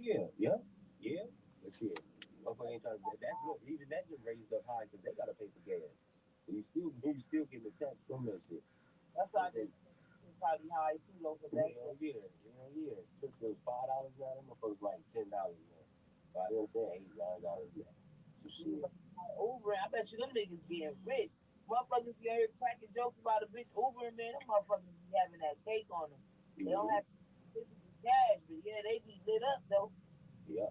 Yeah. But shit, motherfucker ain't trying to. That's what even that just raised up high because they gotta pay for gas. You still getting the tax from that shit. That's why they probably high too low for that. Yeah. Took those $5 now. Them motherfuckers like $10 now. But you know what I'm saying? $8, $9 now. So shit. Uber, I bet you them niggas getting rich. Motherfuckers get here cracking jokes about a bitch Uber, man. Them motherfuckers be having that cake on them. They don't have physical cash, but yeah, they be lit up though. Yeah.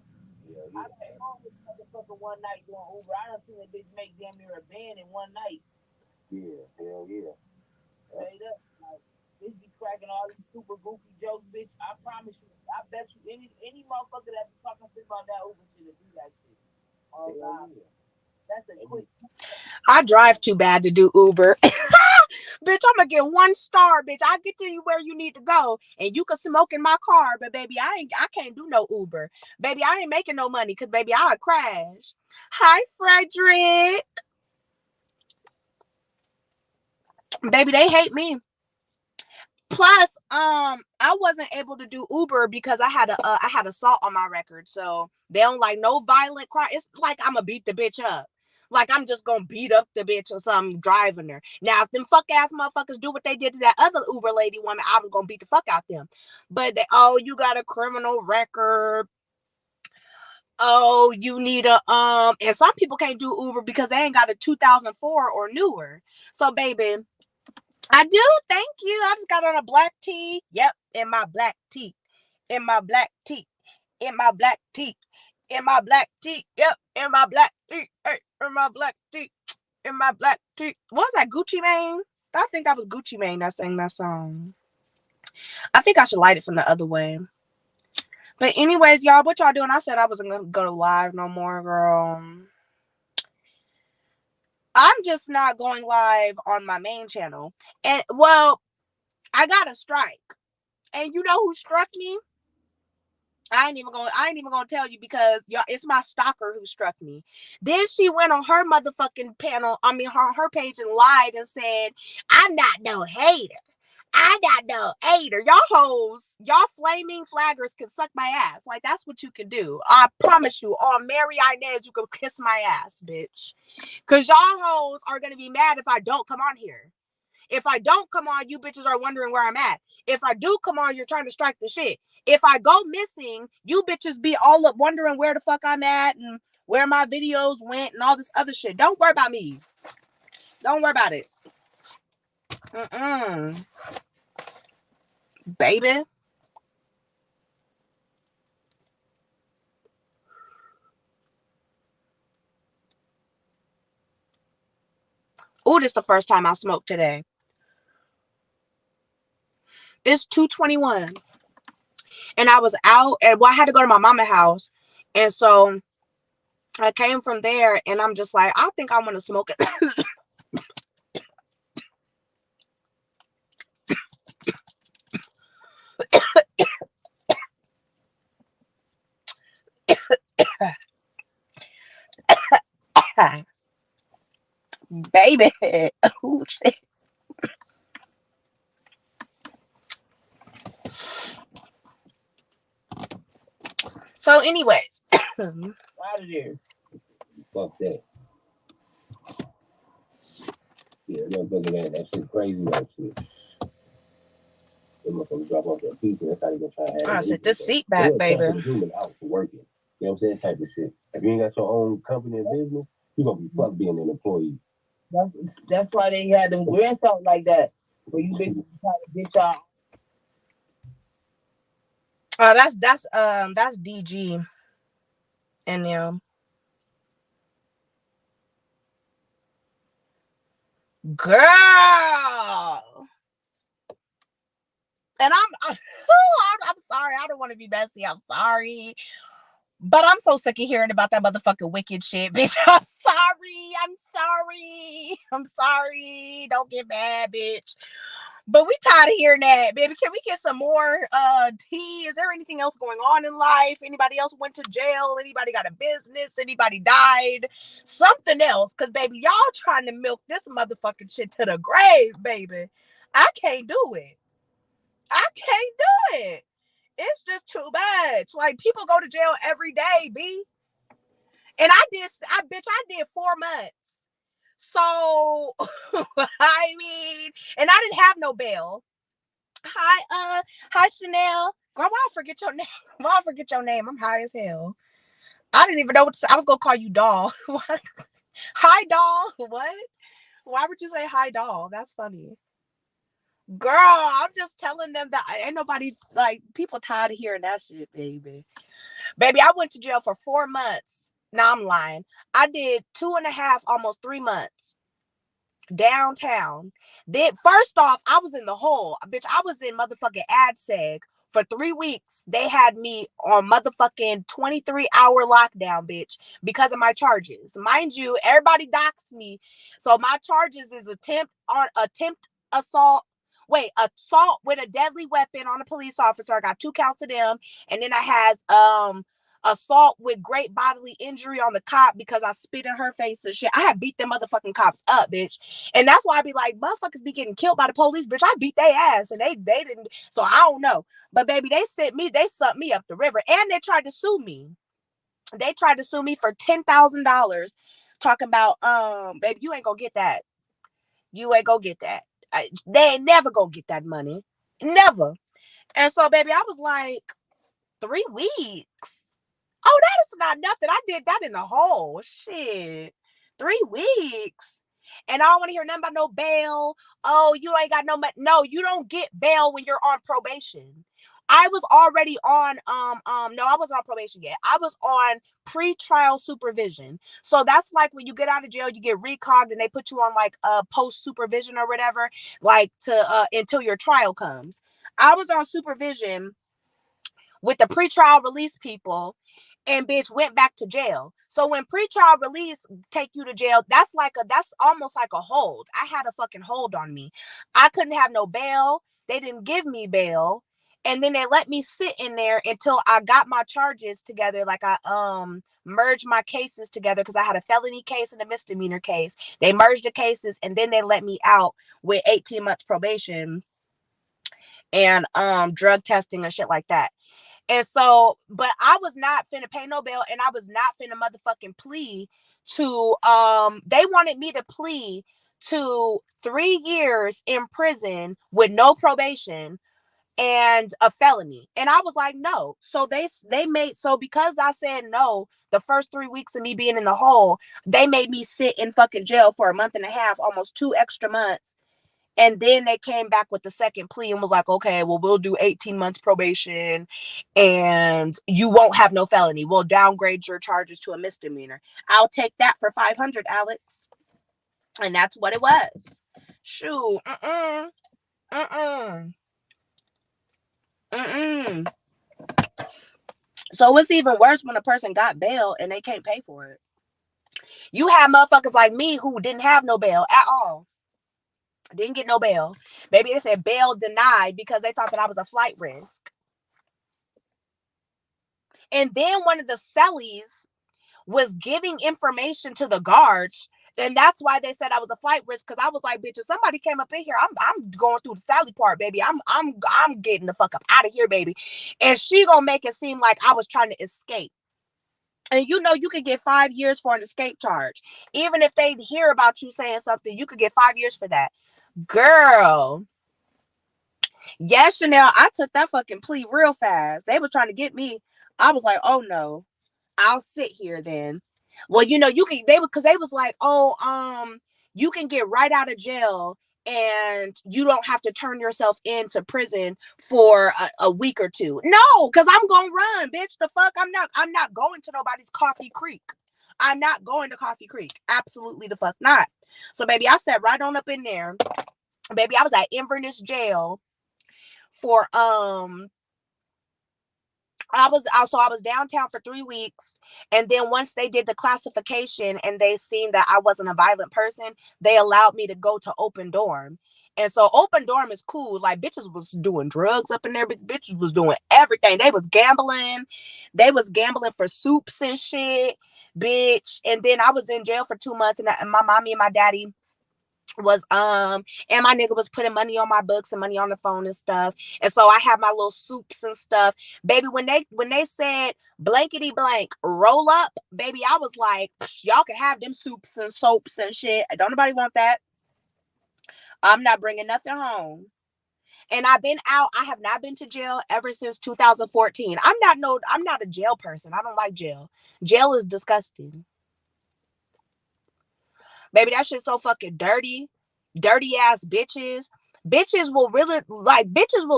I got home with motherfucker one night doing Uber. I done seen a bitch make damn near a band in one night. Yeah. Hell yeah. Straight up. Like, bitch be cracking all these super goofy jokes, bitch. I promise you, I bet you any motherfucker that be talking shit about that Uber shit will do that shit. Oh God. Yeah. That's a quick. I drive too bad to do Uber. Bitch, I'm gonna get 1 star, bitch. I get to you where you need to go, and you can smoke in my car, but baby, I can't do no Uber. Baby, I ain't making no money because baby, I'll crash. Hi, Frederick. Baby, they hate me. Plus, I wasn't able to do Uber because I had assault on my record, so they don't like no violent crime. It's like I'm gonna beat the bitch up. Like I'm just gonna beat up the bitch or something driving her. Now, if them fuck ass motherfuckers do what they did to that other Uber lady woman, I was gonna beat the fuck out them. But they, oh, you got a criminal record. Oh, you need a and some people can't do Uber because they ain't got a 2004 or newer. So, baby, I do. Thank you. I just got on a black tee. Yep, in my black tee. In my black tee. In my black tee. In my black tee. Yep, in my black tee. Hey, in my black tee. In my black tee. What was that, Gucci Mane? I think that was Gucci Mane that sang that song. I think I should light it from the other way. But anyways, y'all, what y'all doing? I said I wasn't gonna go live no more, girl. I'm just not going live on my main channel. And well, I got a strike. And you know who struck me? I ain't even gonna tell you because y'all, it's my stalker who struck me. Then she went on her motherfucking panel, her page and lied and said, I'm not no hater. I got no hater. Y'all hoes, y'all flaming flaggers can suck my ass. Like that's what you can do. I promise you, on Mary Inez, you can kiss my ass, bitch. Cause y'all hoes are gonna be mad if I don't come on here. If I don't come on, you bitches are wondering where I'm at. If I do come on, you're trying to strike the shit. If I go missing, you bitches be all up wondering where the fuck I'm at and where my videos went and all this other shit. Don't worry about me. Don't worry about it. Baby. Oh, this is the first time I smoked today. It's 2:21. And I was out and I had to go to my mama's house. And so I came from there and I'm just like, I think I want to smoke it. Baby. Oh, shit. So, anyways, Out of there. Fuck that. Yeah, that shit crazy, that shit. Them motherfuckers drop off their pizza. That's how they gonna try to have I it. said this seat They back, a baby. capital human out for working. You know what I'm saying? Type of shit. If you ain't got your own company and business, you gonna be fucked being an employee. That's why they had them grants out like that. Where you bitches try to get y'all. Oh, that's DG and them. Girl. And I'm sorry. I don't want to be messy. I'm sorry. But I'm so sick of hearing about that motherfucking wicked shit, bitch. I'm sorry. I'm sorry. I'm sorry. Don't get mad, bitch. But we tired of hearing that, baby. Can we get some more tea? Is there anything else going on in life? Anybody else went to jail? Anybody got a business? Anybody died? Something else. Because, baby, y'all trying to milk this motherfucking shit to the grave, baby. I can't do it. I can't do it. It's just too much. Like, people go to jail every day, B. And I did 4 months. So, I mean, and I didn't have no bail. Hi, Chanel. Girl, why I forget your name? Why I forget your name? I'm high as hell. I didn't even know what to say. I was gonna call you doll. Hi, doll. What? Why would you say hi, doll? That's funny. Girl, I'm just telling them that ain't nobody, like, people tired of hearing that shit, baby. Baby, I went to jail for 4 months. No, I'm lying. I did 2.5, almost 3 months downtown. Then first off, I was in the hole. Bitch, I was in motherfucking AdSeg for 3 weeks. They had me on motherfucking 23-hour lockdown, bitch, because of my charges. Mind you, everybody doxed me. So my charges is attempt assault. Wait, assault with a deadly weapon on a police officer. I got 2 counts of them. And then I has assault with great bodily injury on the cop because I spit in her face and shit. I had beat them motherfucking cops up, bitch. And that's why I be like, motherfuckers be getting killed by the police, bitch. I beat their ass and they didn't. So I don't know. But baby, they sucked me up the river, and they tried to sue me. They tried to sue me for $10,000, talking about, baby, you ain't gonna get that. You ain't gonna get that. They ain't never gonna get that money. Never. And so, baby, I was like, 3 weeks. Oh, that is not nothing. I did that in the hole. Shit. 3 weeks. And I don't want to hear nothing about no bail. Oh, you ain't got no money. No, you don't get bail when you're on probation. I was already on no, I wasn't on probation yet. I was on pre-trial supervision. So that's like when you get out of jail, you get recogged and they put you on like post supervision or whatever, like to until your trial comes. I was on supervision with the pre-trial release people, and bitch went back to jail. So when pre-trial release take you to jail, that's almost like a hold. I had a fucking hold on me. I couldn't have no bail. They didn't give me bail. And then they let me sit in there until I got my charges together. Like, I merged my cases together because I had a felony case and a misdemeanor case. They merged the cases, and then they let me out with 18 months probation and drug testing and shit like that. And so, but I was not finna pay no bail, and I was not finna motherfucking plea to, they wanted me to plea to 3 years in prison with no probation and a felony. And I was like, no. So because I said no, the first 3 weeks of me being in the hole, they made me sit in fucking jail for a month and a half, almost 2 extra months. And then they came back with the second plea and was like, okay, well, we'll do 18 months probation and you won't have no felony. We'll downgrade your charges to a misdemeanor. I'll take that for 500, Alex. And that's what it was. Shoot. So it's even worse when a person got bail and they can't pay for it. You have motherfuckers like me who didn't have no bail at all. Didn't get no bail. Maybe they said bail denied because they thought that I was a flight risk. And then one of the cellies was giving information to the guards. And that's why they said I was a flight risk, because I was like, bitch, if somebody came up in here, I'm going through the Sally part, baby. I'm getting the fuck up out of here, baby. And she gonna make it seem like I was trying to escape. And you know, you could get 5 years for an escape charge. Even if they hear about you saying something, you could get 5 years for that. Girl. Yes, Chanel, I took that fucking plea real fast. They were trying to get me. I was like, oh no, I'll sit here then. Well, you know, because they was like, oh, you can get right out of jail and you don't have to turn yourself into prison for a week or two. No, because I'm gonna run, bitch. The fuck, I'm not going to nobody's Coffee Creek. I'm not going to Coffee Creek. Absolutely the fuck not. So baby, I sat right on up in there. Baby, I was at Inverness jail for I was downtown for 3 weeks, and then once they did the classification and they seen that I wasn't a violent person, they allowed me to go to open dorm. And so open dorm is cool. Like, bitches was doing drugs up in there, but bitches was doing everything. They was gambling. They was gambling for soups and shit, bitch. And then I was in jail for 2 months, and my mommy and my daddy, was and my nigga was putting money on my books and money on the phone and stuff. And so I had my little soups and stuff. Baby, when they said blankety blank roll up, baby, I was like, y'all can have them soups and soaps and shit. Don't nobody want that. I'm not bringing nothing home. And I've been out. I have not been to jail ever since 2014. I'm not a jail person. I don't like jail. Jail is disgusting. Baby, that shit's so fucking dirty. Dirty ass bitches. Bitches will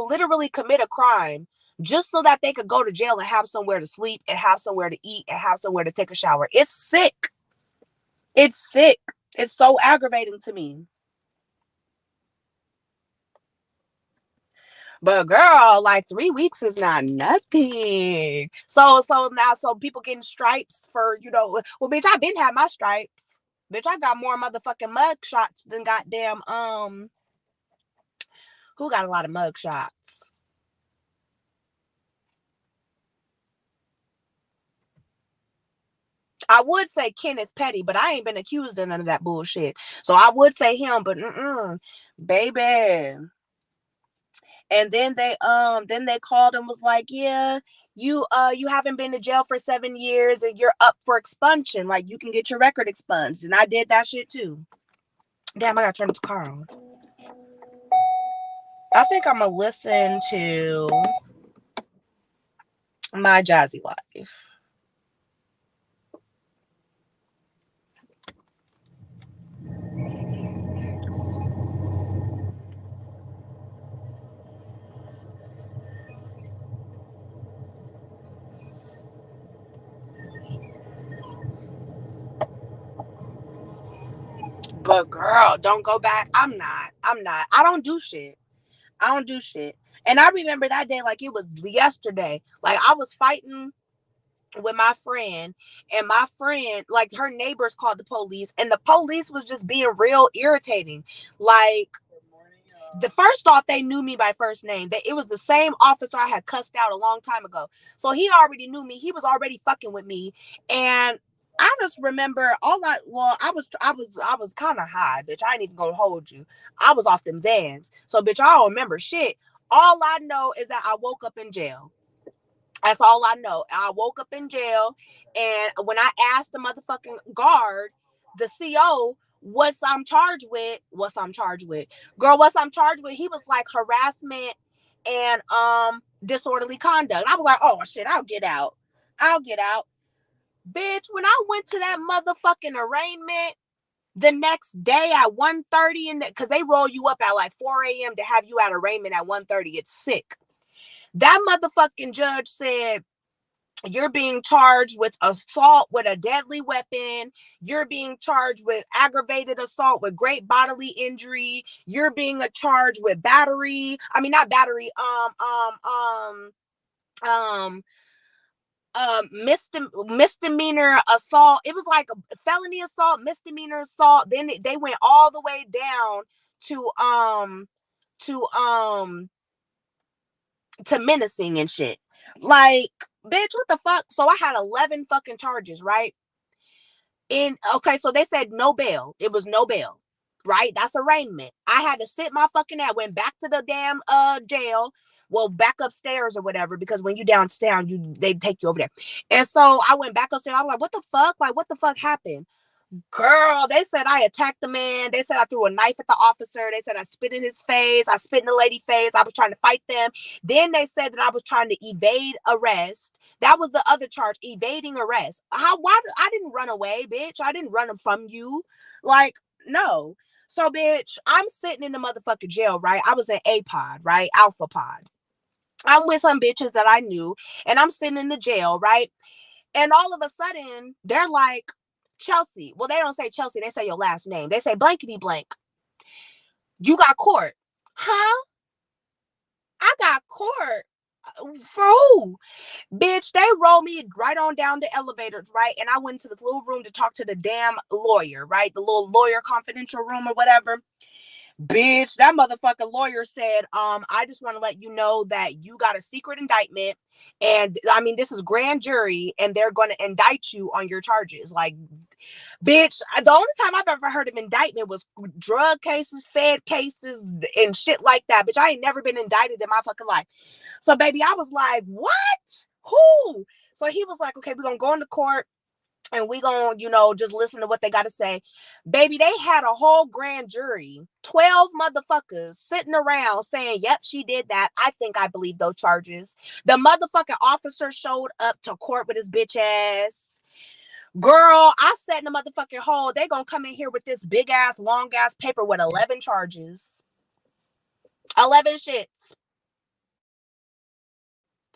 literally commit a crime just so that they could go to jail and have somewhere to sleep and have somewhere to eat and have somewhere to take a shower. It's sick. It's sick. It's so aggravating to me. But girl, like 3 weeks is not nothing. So people getting stripes for, well, bitch, I been had my stripes. Bitch, I got more motherfucking mug shots than goddamn who got a lot of mug shots? I would say Kenneth Petty, but I ain't been accused of none of that bullshit. So I would say him, but baby. And then they called and was like, yeah, you haven't been to jail for 7 years and you're up for expunction. Like you can get your record expunged. And I did that shit too. Damn, I gotta turn the car on. I think I'm gonna listen to My Jazzy Life. But girl, don't go back. I'm not. I don't do shit. I don't do shit. And I remember that day like it was yesterday. Like I was fighting with my friend, and my friend, like her neighbors called the police, and the police was just being real irritating. Like the first off, they knew me by first name. It was the same officer I had cussed out a long time ago. So he already knew me. He was already fucking with me. And I just remember I was kind of high, bitch. I ain't even gonna hold you. I was off them Zans. So bitch, I don't remember shit. All I know is that I woke up in jail. That's all I know. I woke up in jail, and when I asked the motherfucking guard, the CO, what's I'm charged with, girl, what's I'm charged with, he was like harassment and disorderly conduct. And I was like, oh shit, I'll get out. Bitch, when I went to that motherfucking arraignment the next day at 1:30, because they roll you up at like 4 a.m. to have you at arraignment at 1:30. It's sick. That motherfucking judge said, you're being charged with assault with a deadly weapon. You're being charged with aggravated assault with great bodily injury. You're being charged with battery. I mean, not battery. Misdemeanor assault. It was like a felony assault, misdemeanor assault. Then they went all the way down to to menacing and shit. Like, bitch, what the fuck? So I had 11 fucking charges, right? Okay, so they said no bail. It was no bail, right? That's arraignment. I had to sit my fucking ass. Went back to the damn jail. Well, back upstairs or whatever, because when you downstairs, they take you over there. And so I went back upstairs. I'm like, what the fuck? Like, what the fuck happened? Girl, they said I attacked the man. They said I threw a knife at the officer. They said I spit in his face. I spit in the lady's face. I was trying to fight them. Then they said that I was trying to evade arrest. That was the other charge, evading arrest. Why? I didn't run away, bitch. I didn't run from you. Like, no. So, bitch, I'm sitting in the motherfucking jail, right? I was in A pod, right? Alpha pod. I'm with some bitches that I knew, and I'm sitting in the jail, right? And all of a sudden, they're like, Chelsea. Well, they don't say Chelsea. They say your last name. They say blankety blank. You got court. Huh? I got court. For who? Bitch, they rolled me right on down the elevators, right? And I went to the little room to talk to the damn lawyer, right? The little lawyer confidential room or whatever. Bitch, that motherfucking lawyer said, I just want to let you know that you got a secret indictment. And I mean, this is grand jury, and they're going to indict you on your charges. Like, Bitch, the only time I've ever heard of indictment was drug cases, Fed cases, and shit like that. Bitch, I ain't never been indicted in my fucking life. So, baby, I was like, what? Who? So he was like, okay, we're going to go into court and we gonna, just listen to what they gotta say. Baby, they had a whole grand jury, 12 motherfuckers sitting around saying, yep, she did that. I think I believe those charges. The motherfucking officer showed up to court with his bitch ass. Girl, I sat in the motherfucking hole. They gonna come in here with this big ass, long ass paper with 11 charges. 11 shits.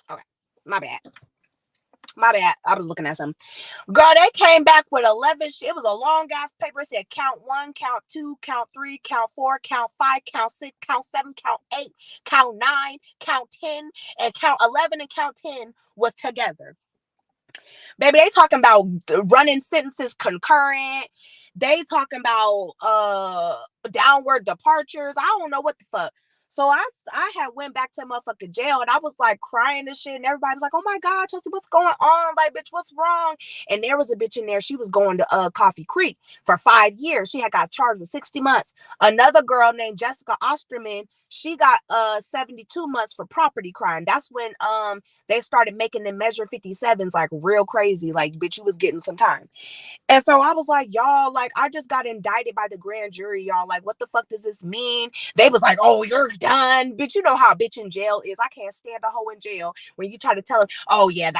Okay, my bad. My bad. I was looking at something. Girl, they came back with 11 shit. It was a long ass paper. It said count 1, count 2, count 3, count 4, count 5, count 6, count 7, count 8, count 9, count 10, and count 11 and count 10 was together. Baby, they talking about running sentences concurrent. They talking about downward departures. I don't know what the fuck. So I had went back to motherfucking jail and I was like crying and shit. And everybody was like, oh my God, Chelsea, what's going on? Like, bitch, what's wrong? And there was a bitch in there. She was going to Coffee Creek for 5 years. She had got charged with 60 months. Another girl named Jessica Osterman, she got 72 months for property crime. That's when they started making them measure 57s like real crazy. Like, bitch, you was getting some time. And so I was like, y'all, like, I just got indicted by the grand jury, y'all. Like, what the fuck does this mean? They was like, oh, you're done. Bitch, you know how a bitch in jail is. I can't stand a hoe in jail when you try to tell them, oh, yeah,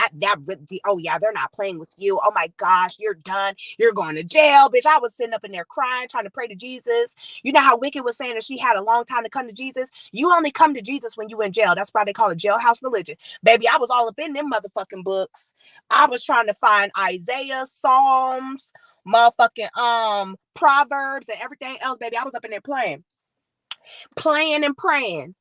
oh, yeah, they're not playing with you. Oh, my gosh, you're done. You're going to jail. Bitch, I was sitting up in there crying, trying to pray to Jesus. You know how Wicked was saying that she had a long time to come to Jesus? You only come to Jesus when you in jail. That's why they call it jailhouse religion. Baby, I was all up in them motherfucking books. I was trying to find Isaiah, Psalms, motherfucking Proverbs and everything else, baby. I was up in there playing and praying.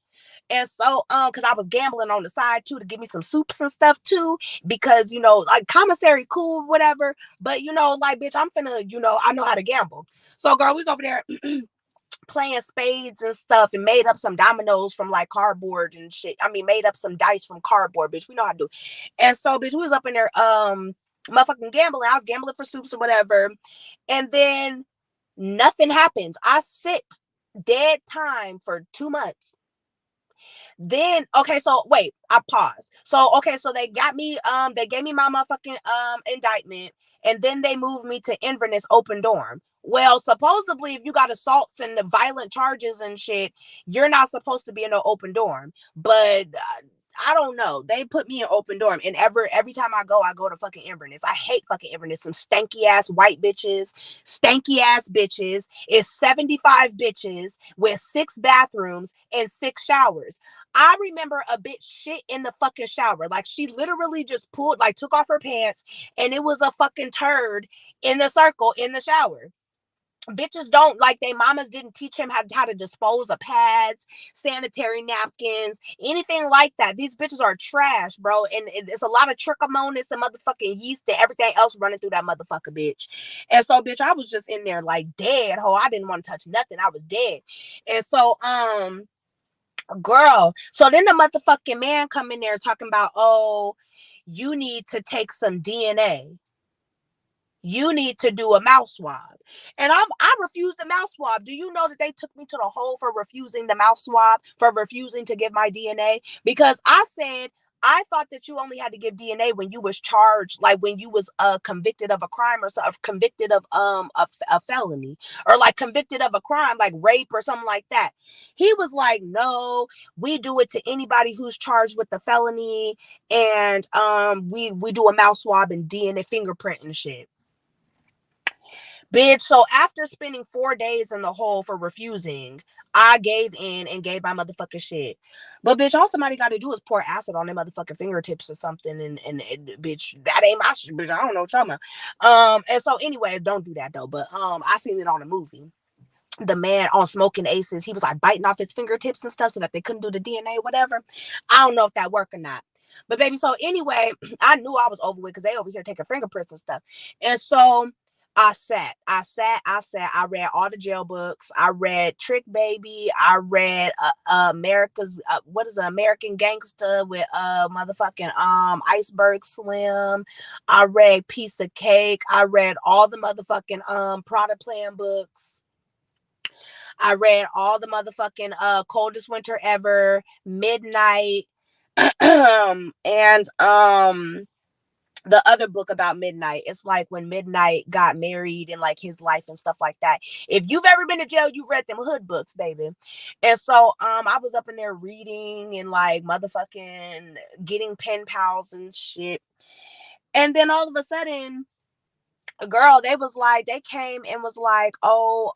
And so, because I was gambling on the side too to give me some soups and stuff too, because like commissary, cool, whatever. But like, bitch, I'm finna, I know how to gamble. So, girl, we was over there playing spades and stuff and made up some dominoes from like cardboard and shit. I mean, made up some dice from cardboard, bitch. We know how to do. And so, bitch, we was up in there, motherfucking gambling. I was gambling for soups or whatever. And then nothing happens. I sit dead time for 2 months. Then, okay, so wait, I paused. So, okay, so they got me, they gave me my motherfucking indictment, and then they moved me to Inverness open dorm. Well, supposedly, if you got assaults and the violent charges and shit, you're not supposed to be in an open dorm. But I don't know. They put me in open dorm, and every time I go to fucking Inverness. I hate fucking Inverness. Some stanky ass white bitches, stanky ass bitches. It's 75 bitches with 6 bathrooms and 6 showers. I remember a bitch shit in the fucking shower. Like, she literally just took off her pants, and it was a fucking turd in the circle in the shower. Bitches don't, like, they mamas didn't teach him how to dispose of pads, sanitary napkins, anything like that. These bitches are trash, bro. And it's a lot of trichomonas and motherfucking yeast and everything else running through that motherfucker, bitch. And so, bitch, I was just in there like dead, ho. I didn't want to touch nothing. I was dead. And so, girl, so then the motherfucking man come in there talking about, oh, you need to take some DNA. You need to do a mouth swab. And I refused the mouth swab. Do you know that they took me to the hole for refusing the mouth swab, for refusing to give my DNA? Because I said, I thought that you only had to give DNA when you was charged, like when you was convicted of a crime or convicted of a felony, or like convicted of a crime like rape or something like that. He was like, no, we do it to anybody who's charged with the felony, and we do a mouth swab and DNA fingerprint and shit. Bitch, so after spending 4 days in the hole for refusing, I gave in and gave my motherfucking shit. But bitch, all somebody got to do is pour acid on their motherfucking fingertips or something, and bitch, that ain't my shit, bitch. I don't know trauma. And so anyway, don't do that though. But I seen it on a movie. The man on Smoking Aces, he was like biting off his fingertips and stuff so that they couldn't do the DNA, whatever. I don't know if that worked or not. But baby, so anyway, I knew I was over with because they over here taking fingerprints and stuff. And so I read all the jail books. I read Trick Baby. I read America's what is it, American Gangster with motherfucking Iceberg Slim. I read Piece of Cake. I read all the motherfucking Prada Plan books. I read all the motherfucking Coldest Winter Ever, Midnight, and the other book about Midnight. It's like when Midnight got married and like his life and stuff like that. If you've ever been to jail, you read them hood books, baby. And so I was up in there reading and like motherfucking getting pen pals and shit. And then all of a sudden, girl, they came and was like, oh,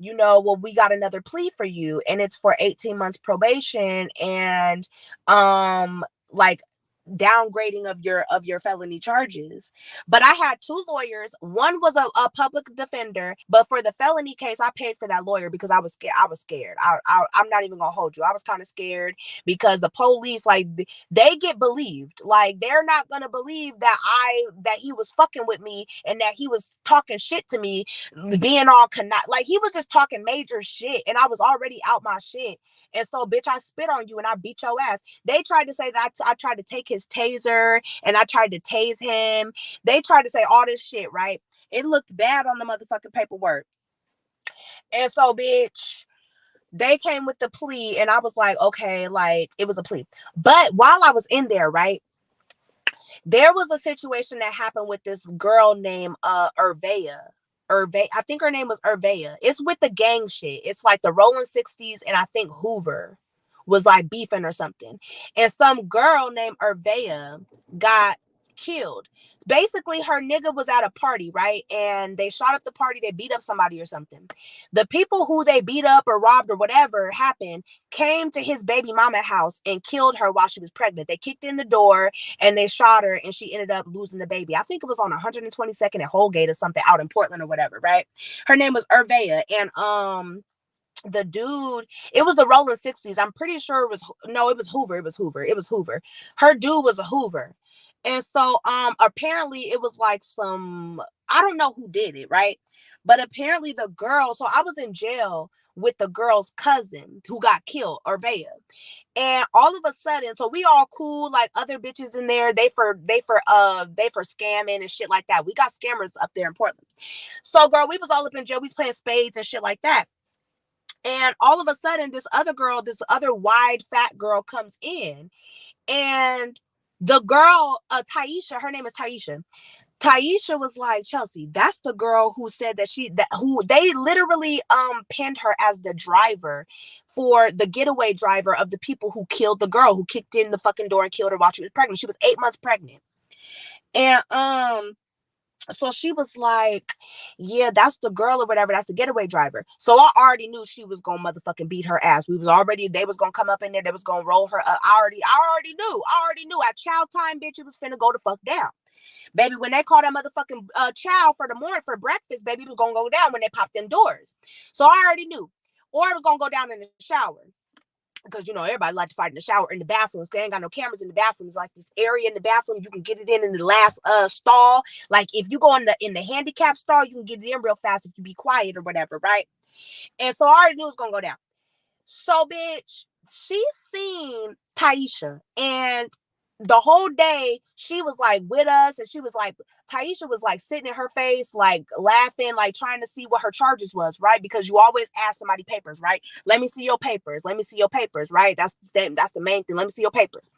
well, we got another plea for you, and it's for 18 months probation, and like downgrading of your felony charges. But I had two lawyers. One was a public defender, but for the felony case, I paid for that lawyer because I was scared. I'm not even gonna hold you. I was kind of scared because the police, like, they get believed. Like, they're not gonna believe that he was fucking with me and that he was talking shit to me, being all like, he was just talking major shit, and I was already out my shit. And so, bitch, I spit on you and I beat your ass. They tried to say that I tried to take his taser and I tried to tase him. They tried to say all this shit, right? It looked bad on the motherfucking paperwork. And so, bitch, they came with the plea, and I was like, okay, like, it was a plea. But while I was in there, right, there was a situation that happened with this girl named Urvea. I think her name was Urvea. It's with the gang shit. It's like the Rolling 60s, and I think Hoover was like beefing or something. And some girl named Urvea got killed. Basically, her nigga was at a party, right? And they shot up the party, they beat up somebody or something. The people who they beat up or robbed or whatever happened came to his baby mama house and killed her while she was pregnant. They kicked in the door and they shot her, and she ended up losing the baby. I think it was on 122nd at Holgate or something out in Portland or whatever, right? Her name was Urvea, and the dude, it was the Rolling 60s. I'm pretty sure it was Hoover. Her dude was a Hoover. And so apparently it was like some, I don't know who did it, right? But apparently the girl, so I was in jail with the girl's cousin who got killed, Urvea. And all of a sudden, so we all cool, like other bitches in there, they for scamming and shit like that. We got scammers up there in Portland. So girl, we was all up in jail, we was playing spades and shit like that. And all of a sudden, this other wide fat girl comes in, and the girl, Taisha, her name is Taisha. Taisha was like, Chelsea, that's the girl who said who they literally pinned her as the driver for the getaway driver of the people who killed the girl, who kicked in the fucking door and killed her while she was pregnant. She was 8 months pregnant. And so she was like, yeah, that's the girl or whatever. That's the getaway driver. So I already knew she was gonna motherfucking beat her ass. They was gonna come up in there. They was gonna roll her up. I already knew at chow time, bitch, it was finna go the fuck down. Baby, when they called that motherfucking chow for the morning for breakfast, baby, it was gonna go down when they popped them doors. So I already knew. Or it was gonna go down in the shower. Because, everybody like to fight in the shower, in the bathrooms. They ain't got no cameras in the bathroom. It's like this area in the bathroom. You can get it in the last stall. Like, if you go in the handicap stall, you can get it in real fast if you be quiet or whatever, right? And so I already knew it was going to go down. So, bitch, she seen Taisha, and the whole day she was like with us, and she was like, Taisha was like sitting in her face, like laughing, like trying to see what her charges was, right? Because you always ask somebody papers, right? Let me see your papers, right? That's the main thing. Let me see your papers.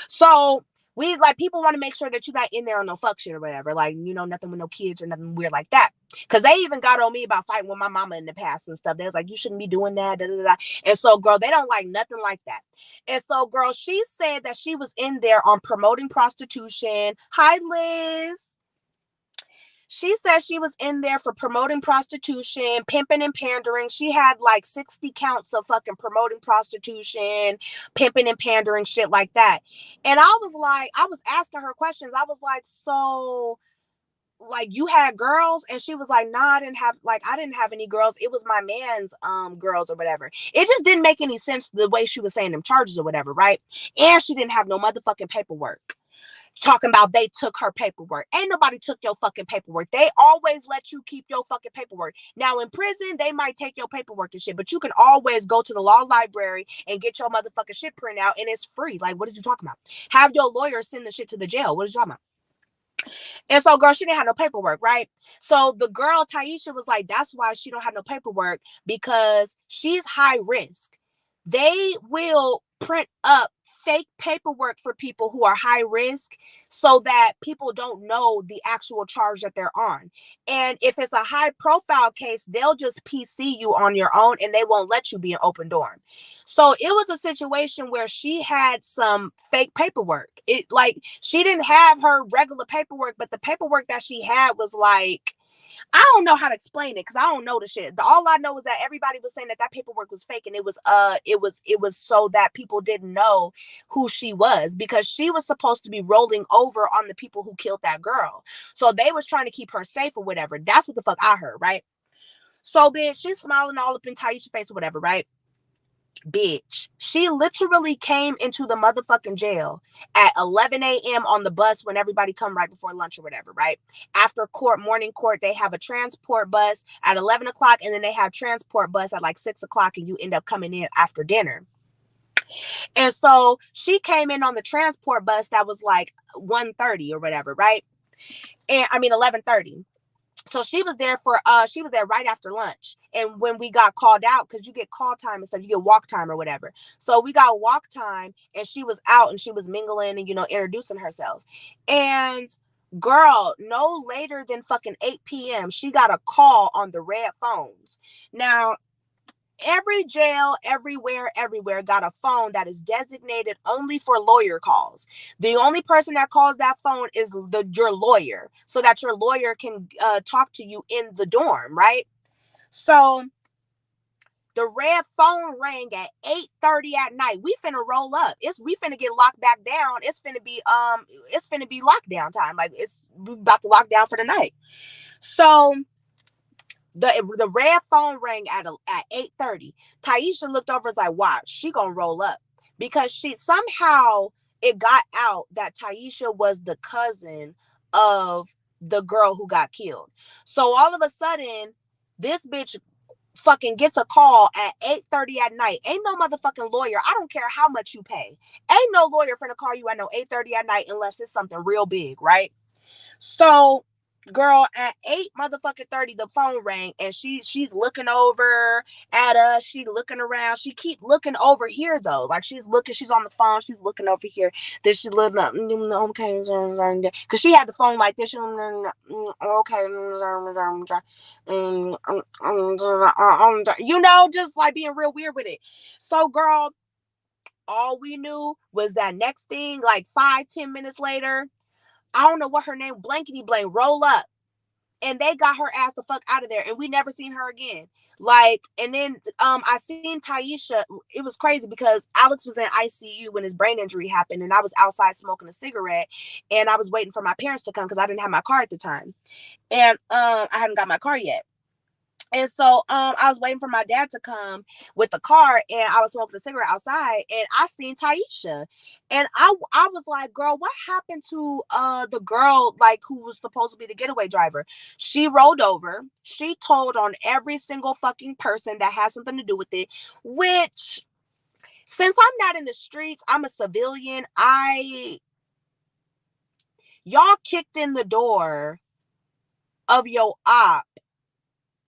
So we like, people want to make sure that you're not in there on no fuck shit or whatever, like, nothing with no kids or nothing weird like that. Because they even got on me about fighting with my mama in the past and stuff. They was like, you shouldn't be doing that, da, da, da. And so, girl, they don't like nothing like that. And so, girl, she said that she was in there on promoting prostitution. Hi, Liz. She said she was in there for promoting prostitution, pimping and pandering. She had like 60 counts of fucking promoting prostitution, pimping and pandering, shit like that. And I was asking her questions. I was like, so, like, you had girls? And she was like, nah, I didn't have any girls. It was my man's girls or whatever. It just didn't make any sense the way she was saying them charges or whatever, right? And she didn't have no motherfucking paperwork. talking about they took her paperwork. Ain't nobody took your fucking paperwork. They always let you keep your fucking paperwork. Now in prison, they might take your paperwork and shit, but you can always go to the law library and get your motherfucking shit printed out and it's free. Like, what did you talking about? Have your lawyer send the shit to the jail. What are you talking about? And so, girl, she didn't have no paperwork, right? So the girl, Taisha, was like, that's why she don't have no paperwork, because she's high risk. They will print up fake paperwork for people who are high risk so that people don't know the actual charge that they're on. And if it's a high profile case, they'll just PC you on your own and they won't let you be an open dorm. So it was a situation where she had some fake paperwork. It like she didn't have her regular paperwork, but the paperwork that she had was like, I don't know how to explain it because I don't know the shit. All I know is that everybody was saying that that paperwork was fake, and it was so that people didn't know who she was, because she was supposed to be rolling over on the people who killed that girl. So they was trying to keep her safe or whatever. That's what the fuck I heard, right? So bitch, she's smiling all up in Taisha's face or whatever, right? Bitch, she literally came into the motherfucking jail at 11 a.m. on the bus when everybody come right before lunch or whatever, right? After court, morning court, they have a transport bus at 11 o'clock, and then they have transport bus at like 6 o'clock, and you end up coming in after dinner. And so she came in on the transport bus that was like 1:30 or whatever, right? And I mean 11:30. So she was there right after lunch. And when we got called out, because you get call time and stuff, you get walk time or whatever. So we got walk time and she was out and she was mingling and, introducing herself. And girl, no later than fucking 8 p.m., she got a call on the red phones. Now, every jail, everywhere got a phone that is designated only for lawyer calls. The only person that calls that phone is your lawyer, so that your lawyer can talk to you in the dorm, right? So the red phone rang at 8:30 at night. We finna roll up. We finna get locked back down. It's finna be lockdown time. Like, we about to lock down for the night. So the red phone rang at 8:30. Taisha looked over and was like, watch, she gonna roll up, because she somehow it got out that Taisha was the cousin of the girl who got killed. So all of a sudden, this bitch fucking gets a call at 8:30 at night. Ain't no motherfucking lawyer. I don't care how much you pay. Ain't no lawyer finna call you at no 8:30 at night unless it's something real big, right? So, girl, at 8 motherfucking 30, the phone rang, and she's looking over at us. She looking around. She keep looking over here though. Like, she's on the phone. She's looking over here. Then she looking up. Okay, because she had the phone like this. Okay, just like being real weird with it. So, girl, all we knew was that next thing, like 5-10 minutes later, I don't know what her name, blankety blank, roll up. And they got her ass the fuck out of there. And we never seen her again. Like, and then I seen Taisha. It was crazy because Alex was in ICU when his brain injury happened. And I was outside smoking a cigarette. And I was waiting for my parents to come because I didn't have my car at the time. And I hadn't got my car yet. And so I was waiting for my dad to come with the car, and I was smoking a cigarette outside, and I seen Taisha. And I was like, girl, what happened to the girl like who was supposed to be the getaway driver? She rolled over. She told on every single fucking person that has something to do with it, which, since I'm not in the streets, I'm a civilian. Y'all kicked in the door of your op,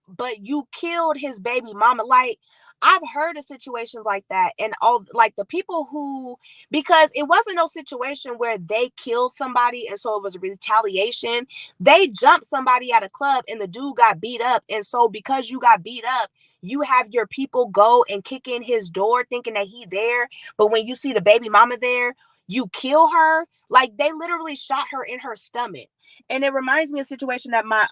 but you killed his baby mama. Like, I've heard of situations like that, and all like the people who, because it wasn't no situation where they killed somebody and so it was a retaliation. They jumped somebody at a club and the dude got beat up, and so because you got beat up, you have your people go and kick in his door thinking that he there, but when you see the baby mama there, you kill her. Like, they literally shot her in her stomach. And it reminds me of a situation that my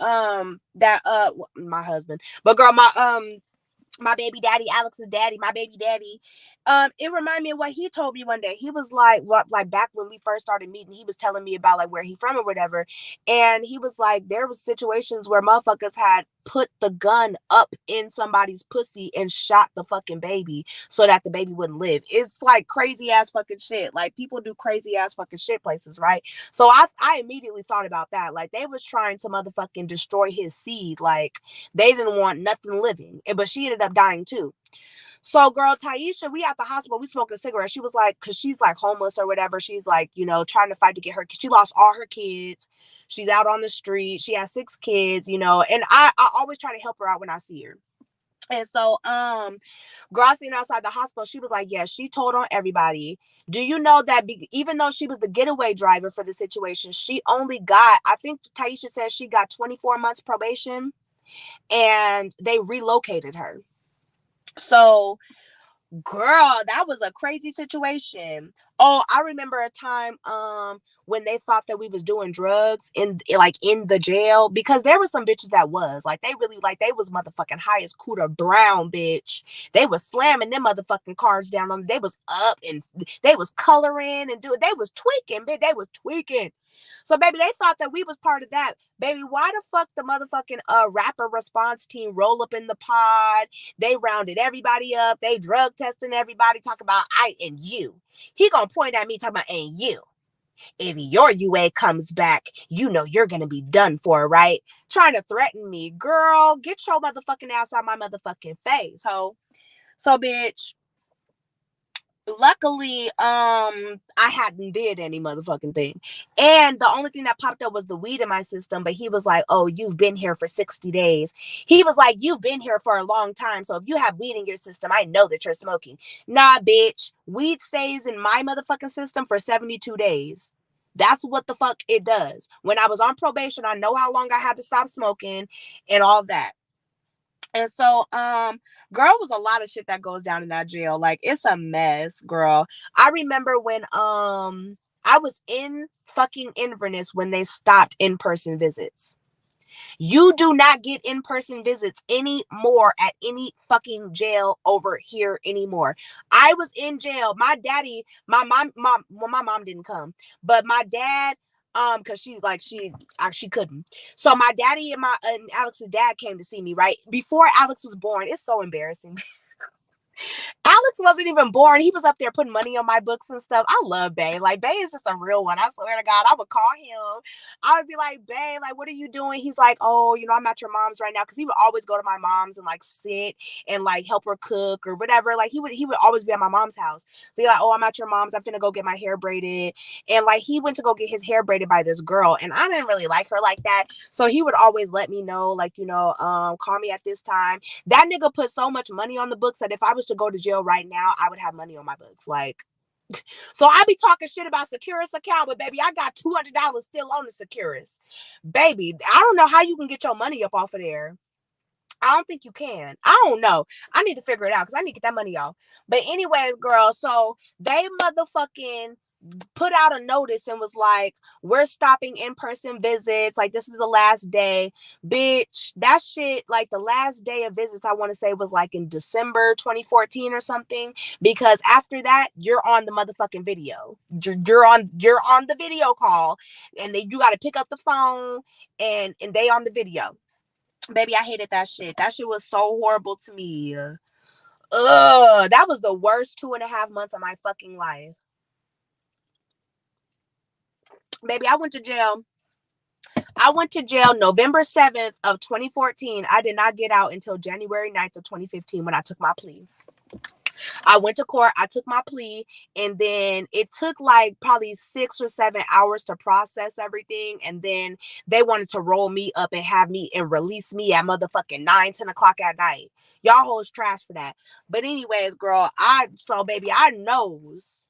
husband, but girl, my baby daddy, Alex's daddy, my baby daddy, It reminded me of what he told me one day. He was like, what, like back when we first started meeting, he was telling me about like where he from or whatever. And he was like, there was situations where motherfuckers had put the gun up in somebody's pussy and shot the fucking baby so that the baby wouldn't live. It's like crazy ass fucking shit. Like people do crazy ass fucking shit places, right? So I immediately thought about that. Like they was trying to motherfucking destroy his seed. Like they didn't want nothing living. But she ended up dying too. So, girl, Taisha, we at the hospital, we smoking a cigarette. She was like, because she's like homeless or whatever. She's like, you know, trying to fight to get her. She lost all her kids. She's out on the street. She has 6 kids, you know, and I always try to help her out when I see her. And so, girl, sitting outside the hospital, she was like, yeah, she told on everybody. Do you know that even though she was the getaway driver for the situation, she only got, I think Taisha said she got 24 months probation and they relocated her. So, girl, that was a crazy situation. Oh, I remember a time when they thought that we was doing drugs in the jail, because there were some bitches that was like they really like they was motherfucking high as Cooter Brown, bitch. They was slamming them motherfucking cards down on. They was up and they was coloring and doing. They was tweaking, bitch. They was tweaking. So, baby, they thought that we was part of that. Baby, why the fuck the motherfucking rapper response team roll up in the pod? They rounded everybody up. They drug testing everybody, talking about I and you. He gonna point at me talking about and you. If your UA comes back, you know you're gonna be done for, right? Trying to threaten me. Girl, get your motherfucking ass out my motherfucking face, ho. So, bitch, luckily I hadn't did any motherfucking thing, and the only thing that popped up was the weed in my system. But he was like, oh, you've been here for 60 days. He was like, you've been here for a long time, so if you have weed in your system, I know that you're smoking. Nah, bitch, weed stays in my motherfucking system for 72 days. That's what the fuck it does. When I was on probation, I know how long I had to stop smoking and all that. And so, girl, was a lot of shit that goes down in that jail. Like, it's a mess, girl. I remember when I was in fucking Inverness when they stopped in-person visits. You do not get in-person visits anymore at any fucking jail over here anymore. I was in jail. My daddy, my mom didn't come, but my dad, because she couldn't. So my daddy and Alex's dad came to see me right before Alex was born. It's so embarrassing. Alex wasn't even born. He was up there putting money on my books and stuff. I love Bay. Like, Bay is just a real one. I swear to God, I would call him. I would be like, Bay, like, what are you doing? He's like, oh, you know, I'm at your mom's right now. Because he would always go to my mom's and like sit and like help her cook or whatever. Like, he would always be at my mom's house. So he's like, oh, I'm at your mom's. I'm finna go get my hair braided. And like, he went to go get his hair braided by this girl. And I didn't really like her like that. So he would always let me know, like, you know, call me at this time. That nigga put so much money on the books that if I was to go to jail right now, I would have money on my books. Like, so I be talking shit about Securus account, but baby, I got $200 still on the Securus. Baby, I don't know how you can get your money up off of there. I don't think you can. I don't know. I need to figure it out because I need to get that money off. But anyways, girl, so they motherfucking put out a notice and was like, we're stopping in-person visits. Like, this is the last day. Bitch, that shit, like the last day of visits, I want to say was like in December 2014 or something. Because after that, you're on the motherfucking video. You're on the video call. And then you got to pick up the phone and they on the video. Baby, I hated that shit. That shit was so horrible to me. That was the worst 2.5 months of my fucking life. Baby, I went to jail. November 7th of 2014. I did not get out until January 9th of 2015 when I took my plea. I went to court, I took my plea, and then it took like probably 6 or 7 hours to process everything. And then they wanted to roll me up and have me and release me at motherfucking 9, 10 o'clock at night. Y'all hoes trash for that. But anyways, girl, baby, I knows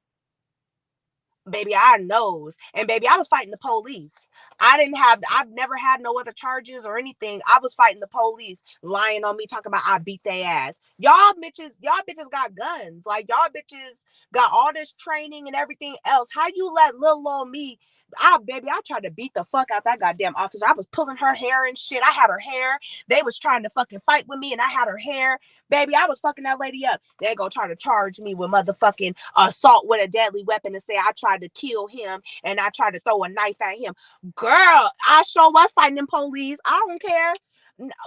Baby, I knows. And baby, I was fighting the police. I've never had no other charges or anything. I was fighting the police, lying on me, talking about I beat their ass. Y'all bitches got guns. Like y'all bitches got all this training and everything else. How you let little old me? I tried to beat the fuck out that goddamn officer. I was pulling her hair and shit. I had her hair. They was trying to fucking fight with me, and I had her hair. Baby, I was fucking that lady up. They gonna try to charge me with motherfucking assault with a deadly weapon and say I tried to kill him and I tried to throw a knife at him. Girl, I sure was fighting them police. I don't care.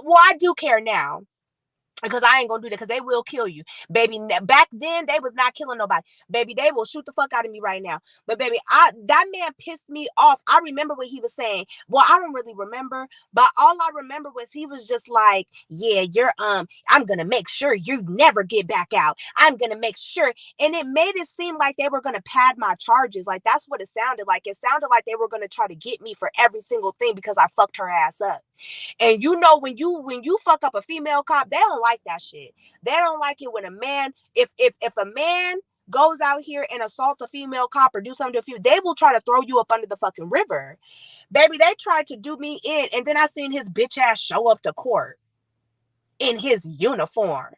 Well, I do care now, because I ain't gonna do that, because they will kill you, baby. Back then they was not killing nobody, baby. They will shoot the fuck out of me right now. But baby, that man pissed me off. I remember what he was saying. Well, I don't really remember, but all I remember was he was just like, yeah, you're I'm gonna make sure you never get back out. I'm gonna make sure. And it made it seem like they were gonna pad my charges. Like that's what it sounded like. It sounded like they were gonna try to get me for every single thing because I fucked her ass up. And you know, when you fuck up a female cop, they don't like that shit. They don't like it when a man, if a man goes out here and assaults a female cop or do something to a female, they will try to throw you up under the fucking river. Baby, they tried to do me in, and then I seen his bitch ass show up to court in his uniform.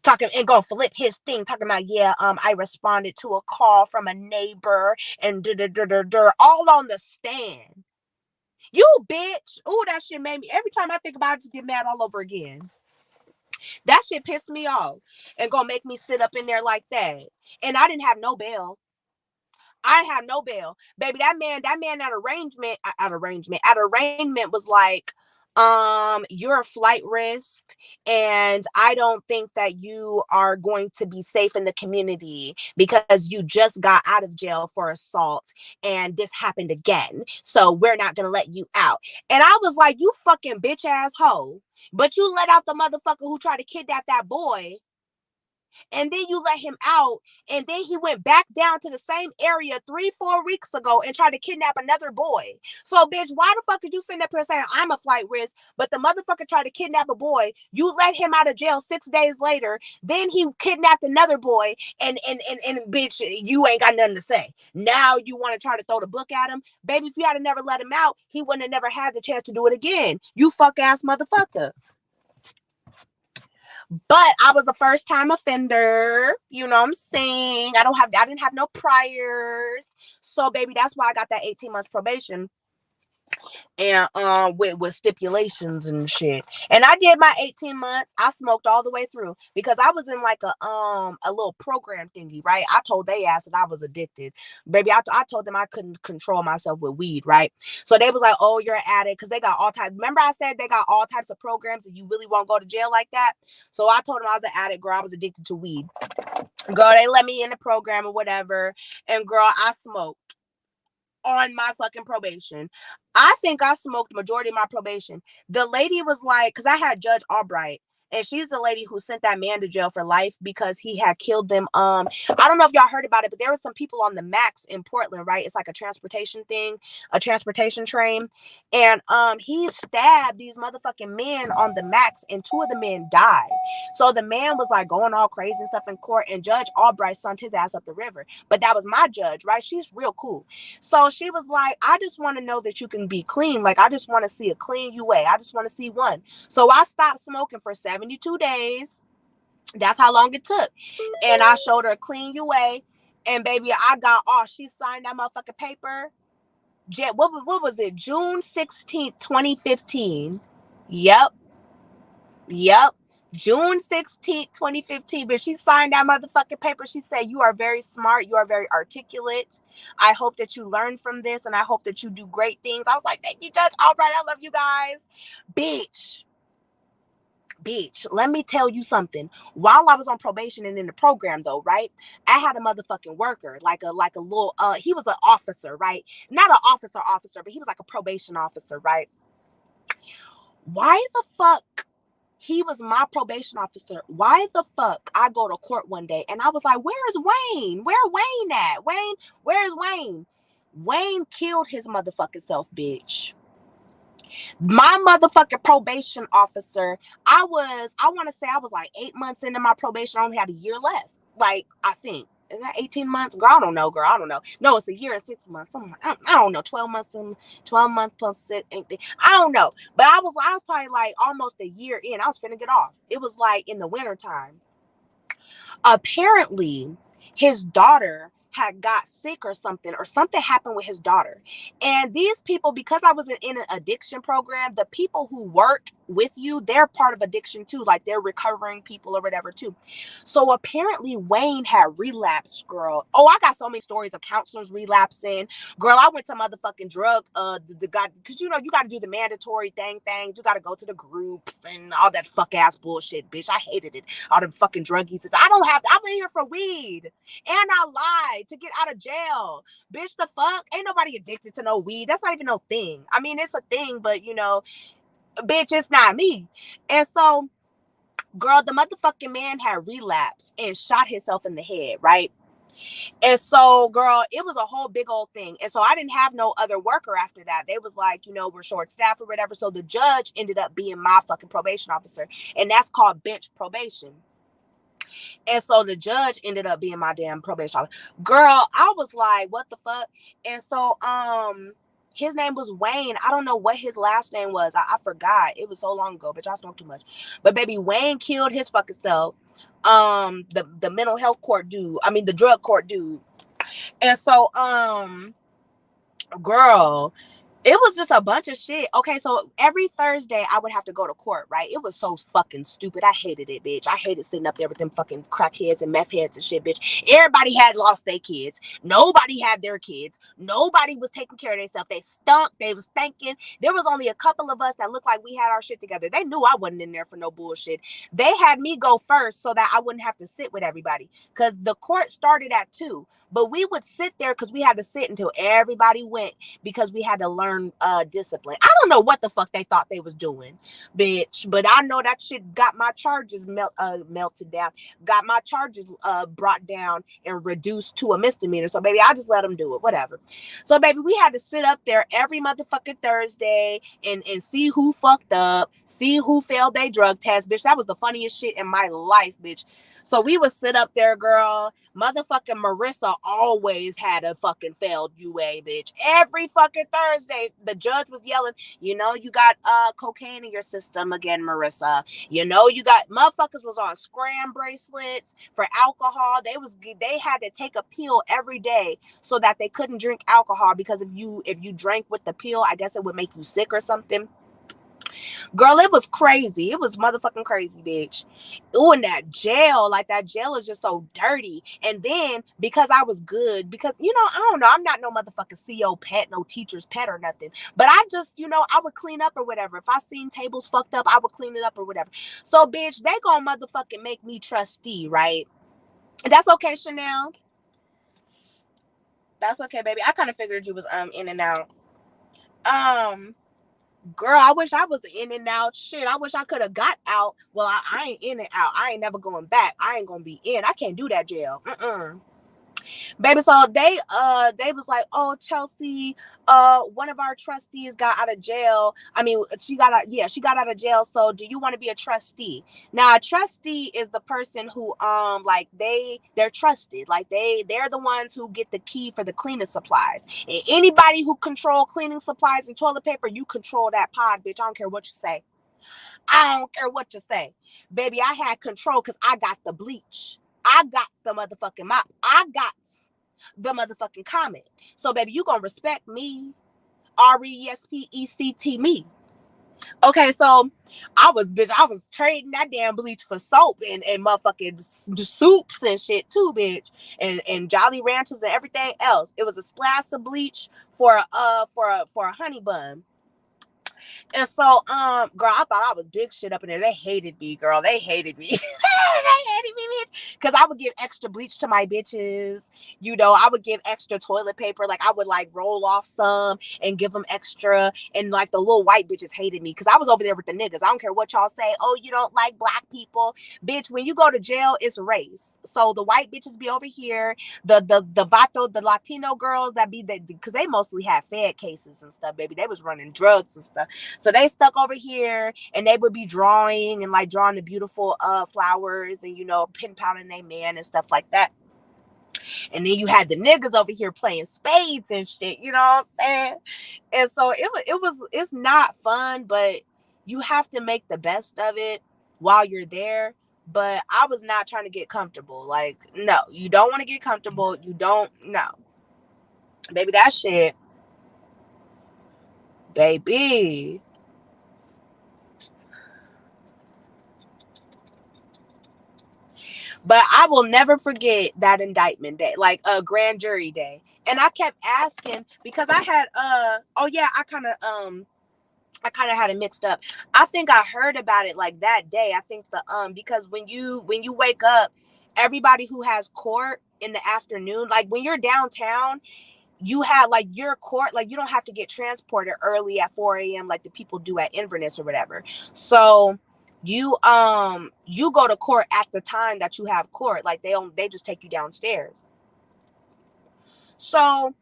Talking and gonna flip his thing, talking about, yeah, I responded to a call from a neighbor and all on the stand. You bitch. Oh, that shit made me, every time I think about it, I just get mad all over again. That shit pissed me off and gonna make me sit up in there like that. And I didn't have no bail. I didn't have no bail. Baby, that man at arraignment was like, you're a flight risk, and I don't think that you are going to be safe in the community because you just got out of jail for assault and this happened again. So we're not gonna let you out. And I was like, you fucking bitch ass hoe. But you let out the motherfucker who tried to kidnap that boy, and then you let him out, and then he went back down to the same area 3-4 weeks ago and tried to kidnap another boy. So bitch, why the fuck did you sit up here saying I'm a flight risk, but the motherfucker tried to kidnap a boy, you let him out of jail 6 days later, then he kidnapped another boy, and bitch, you ain't got nothing to say. Now you want to try to throw the book at him? Baby, if you had never let him out, he wouldn't have never had the chance to do it again, you fuck ass motherfucker. But I was a first time offender. You know what I'm saying? I didn't have no priors. So baby, that's why I got that 18 months probation, and with stipulations and shit. And I did my 18 months. I smoked all the way through because I was in like a little program thingy, right? I told they ass that I was addicted. Baby, I told them I couldn't control myself with weed, right? So they was like, oh, you're an addict, because they got all types. Remember I said they got all types of programs and you really won't go to jail like that? So I told them I was an addict, girl. I was addicted to weed. Girl, they let me in the program or whatever. And girl, I smoked on my fucking probation. I think I smoked majority of my probation. The lady was like, because I had Judge Albright, and she's the lady who sent that man to jail for life because he had killed them. I don't know if y'all heard about it, but there were some people on the Max in Portland, right? It's like a transportation thing, a transportation train. And he stabbed these motherfucking men on the Max, and 2 of the men died. So the man was like going all crazy and stuff in court, and Judge Albright sent his ass up the river. But that was my judge, right? She's real cool. So she was like, I just want to know that you can be clean. Like, I just want to see a clean UA. I just want to see one. So I stopped smoking for 72 days. That's how long it took. And I showed her a clean UA. And baby, I got off. She signed that motherfucking paper. What was it? June 16th, 2015. Yep. June 16th, 2015. But she signed that motherfucking paper. She said, you are very smart. You are very articulate. I hope that you learn from this, and I hope that you do great things. I was like, thank you, Judge. All right, I love you guys. Bitch, let me tell you something. While I was on probation and in the program, though, right, I had a motherfucking worker, like a little, he was an officer, right? Not an officer, but he was like a probation officer, right? Why the fuck? He was my probation officer. Why the fuck I go to court one day and I was like, where's Wayne? Where Wayne at? Where's Wayne? Wayne killed his motherfucking self, bitch. My motherfucking probation officer, I want to say I was like 8 months into my probation. I only had a year left. Like, I think. Is that 18 months? Girl, I don't know, girl. I don't know. No, it's a year and 6 months. I don't know. 12 months and 12 months plus six. I don't know. But I was probably like almost a year in. I was finna get off. It was like in the wintertime. Apparently his daughter had got sick or something happened with his daughter. And these people, because I was in an addiction program, the people who work with you, they're part of addiction too, like they're recovering people or whatever too. So apparently Wayne had relapsed, girl. Oh, I got so many stories of counselors relapsing. Girl, I went to motherfucking drug the guy, because you know you got to do the mandatory things. You got to go to the groups and all that fuck ass bullshit, bitch. I hated it. All the fucking druggies. I'm in here for weed. And I lied to get out of jail. Bitch, the fuck? Ain't nobody addicted to no weed. That's not even no thing. I mean, it's a thing, but you know, bitch, it's not me. And so, girl, the motherfucking man had relapsed and shot himself in the head, right? And so, girl, it was a whole big old thing. And so I didn't have no other worker after that. They was like, you know, we're short staffed or whatever. So the judge ended up being my fucking probation officer. And that's called bench probation. And so the judge ended up being my damn probation officer. Girl, I was like, what the fuck? And so his name was Wayne. I don't know what his last name was. I forgot. It was so long ago, bitch. I smoked too much. But baby, Wayne killed his fucking self. The mental health court dude. I mean the drug court dude. And so girl, it was just a bunch of shit. Okay, so every Thursday I would have to go to court, right? It was so fucking stupid. I hated it, bitch. I hated sitting up there with them fucking crackheads and meth heads and shit, bitch. Everybody had lost their kids. Nobody had their kids. Nobody was taking care of themselves. They stunk. They was stinking. There was only a couple of us that looked like we had our shit together. They knew I wasn't in there for no bullshit. They had me go first so that I wouldn't have to sit with everybody. Because the court started at 2. But we would sit there because we had to sit until everybody went, because we had to learn discipline. I don't know what the fuck they thought they was doing, bitch. But I know that shit got my charges melted down, got my charges brought down and reduced to a misdemeanor. So baby, I just let them do it, whatever. So baby, we had to sit up there every motherfucking Thursday and see who fucked up, see who failed their drug test, bitch. That was the funniest shit in my life, bitch. So we would sit up there, girl. Motherfucking Marissa always had a fucking failed UA, bitch. Every fucking Thursday, the judge was yelling, you know, you got cocaine in your system again, Marissa. You know, you got motherfuckers was on scram bracelets for alcohol. They had to take a pill every day so that they couldn't drink alcohol, because if you drank with the pill, I guess it would make you sick or something. Girl, it was crazy. It was motherfucking crazy, bitch. Ooh, in that jail, like that jail is just so dirty. And then because I was good, because you know, I don't know, I'm not no motherfucking CO pet, no teacher's pet or nothing. But I just, you know, I would clean up or whatever. If I seen tables fucked up, I would clean it up or whatever. So, bitch, they gonna motherfucking make me trustee, right? That's okay, Chanel. That's okay, baby. I kind of figured you was in and out. Um. Girl, I wish I was in and out. Shit, I wish I could have got out. Well, I ain't in and out. I ain't never going back. I ain't gonna be in. I can't do that jail. Baby, so they was like, oh, Chelsea, one of our trustees got out of jail. I mean, she got out of jail. So do you want to be a trustee? Now, a trustee is the person who like they're trusted. Like they're the ones who get the key for the cleaning supplies. And anybody who control cleaning supplies and toilet paper, you control that pod, bitch. I don't care what you say. I don't care what you say. Baby, I had control because I got the bleach. I got the motherfucking mop. I got the motherfucking comment. So, baby, you gonna respect me. RESPECT me. Okay, so I was trading that damn bleach for soap and motherfucking soups and shit too, bitch. And Jolly Ranchers and everything else. It was a splash of bleach for a honey bun. And so, girl, I thought I was big shit up in there. They hated me, girl. They hated me. They hated me, bitch. Because I would give extra bleach to my bitches. You know, I would give extra toilet paper. Like, I would, like, roll off some and give them extra. And, like, the little white bitches hated me. Because I was over there with the niggas. I don't care what y'all say. Oh, you don't like black people. Bitch, when you go to jail, it's race. So, the white bitches be over here. The Vato, the Latino girls that be, because they mostly had Fed cases and stuff, baby. They was running drugs and stuff. So they stuck over here and they would be drawing and like drawing the beautiful flowers and, you know, pin pounding their man and stuff like that. And then you had the niggas over here playing spades and shit, you know what I'm saying? And so it's not fun, but you have to make the best of it while you're there. But I was not trying to get comfortable. Like, no, you don't want to get comfortable. You don't, no. Baby, that shit, baby. But I will never forget that indictment day, like a grand jury day. And I kept asking because I had oh yeah, I kind of had it mixed up. I think I heard about it like that day. I think the because when you wake up, everybody who has court in the afternoon, like when you're downtown, you have like your court, like you don't have to get transported early at 4 a.m. like the people do at Inverness or whatever. So you go to court at the time that you have court. Like they just take you downstairs. So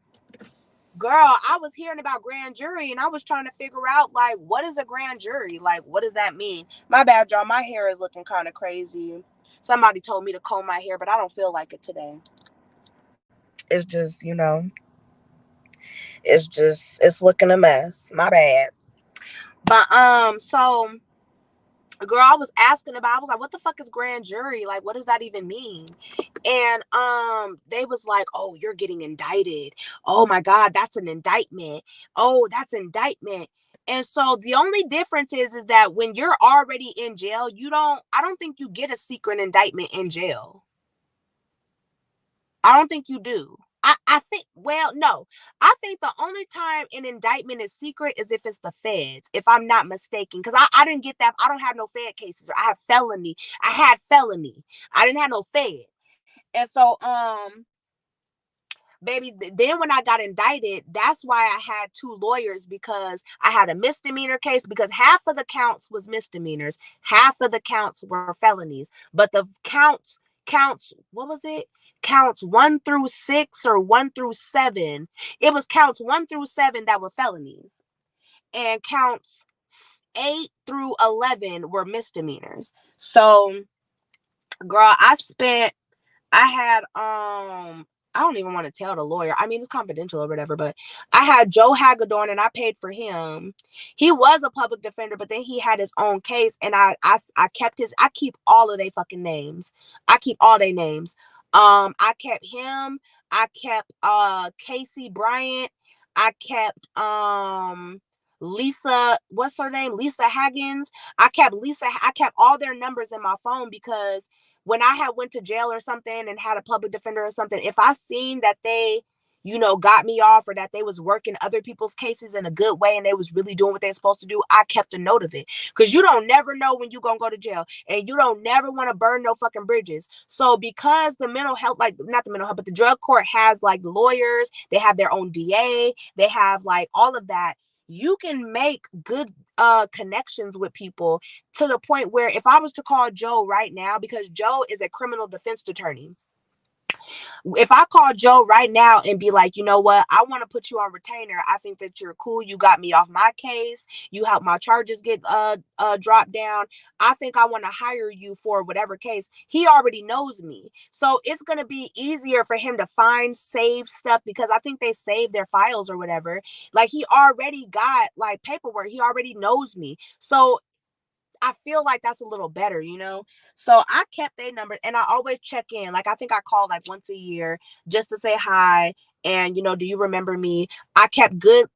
girl, I was hearing about grand jury and I was trying to figure out like what is a grand jury? Like what does that mean? My bad, y'all. My hair is looking kind of crazy. Somebody told me to comb my hair, but I don't feel like it today. It's just, it's looking a mess. My bad. But so girl, I was asking about, I was like, what the fuck is grand jury? Like, what does that even mean? And they was like, oh, you're getting indicted. Oh my God, that's an indictment. Oh, that's indictment. And so the only difference is that when you're already in jail, I don't think you get a secret indictment in jail. I don't think you do. I think, well, no. I think the only time an indictment is secret is if it's the feds, if I'm not mistaken. Because I didn't get that. I don't have no fed cases. I have felony. I had felony. I didn't have no fed. And so, baby, then when I got indicted, that's why I had two lawyers, because I had a misdemeanor case, because half of the counts was misdemeanors, half of the counts were felonies. But the counts, what was it? Counts 1 through 6 or 1 through 7. It was counts 1 through 7 that were felonies, and counts 8 through 11 were misdemeanors. So, girl, I had I don't even want to tell the lawyer. I mean, it's confidential or whatever, but I had Joe Hagedorn and I paid for him. He was a public defender, but then he had his own case, and I kept I keep all of their fucking names. I keep all their names. I kept him. I kept Casey Bryant. I kept Lisa, what's her name? Lisa Haggins. I kept all their numbers in my phone, because when I had went to jail or something and had a public defender or something, if I seen that they, got me off, or that they was working other people's cases in a good way and they was really doing what they're supposed to do, I kept a note of it. Because you don't never know when you're going to go to jail, and you don't never want to burn no fucking bridges. So because the mental health, like not the mental health, but the drug court has like lawyers, they have their own DA, they have like all of that. You can make good connections with people, to the point where if I was to call Joe right now, because Joe is a criminal defense attorney, if I call Joe right now and be like, you know what, I want to put you on retainer. I think that you're cool. You got me off my case. You helped my charges get dropped down. I think I want to hire you for whatever case. He already knows me. So it's going to be easier for him to find saved stuff, because I think they save their files or whatever. Like, he already got like paperwork. He already knows me. So I feel like that's a little better. So I kept their numbers, and I always check in. Like, I think I call like once a year just to say hi. And, do you remember me? I kept good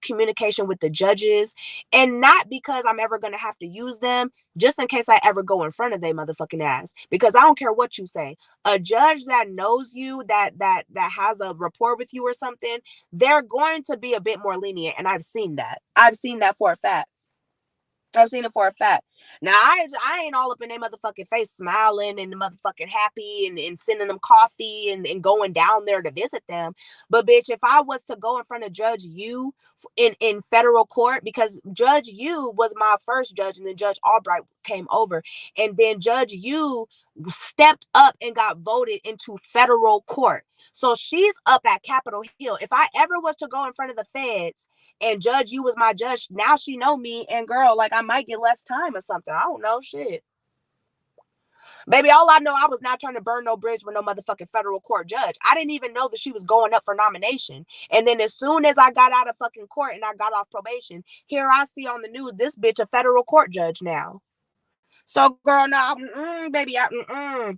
communication with the judges, and not because I'm ever going to have to use them, just in case I ever go in front of their motherfucking ass, because I don't care what you say. A judge that knows you, that has a rapport with you or something, they're going to be a bit more lenient. And I've seen that for a fact. I've seen it for a fact. Now, I ain't all up in their motherfucking face smiling and motherfucking happy, and sending them coffee, and going down there to visit them. But bitch, if I was to go in front of Judge Yu in federal court, because Judge Yu was my first judge, and then Judge Albright came over, and then Judge Yu stepped up and got voted into federal court. So she's up at Capitol Hill. If I ever was to go in front of the feds and Judge Yu was my judge, now she know me, and girl, like, I might get less time or something. I don't know, shit. Baby, all I know, I was not trying to burn no bridge with no motherfucking federal court judge. I didn't even know that she was going up for nomination. And then as soon as I got out of fucking court and I got off probation, here I see on the news this bitch a federal court judge now. So, girl, no, baby,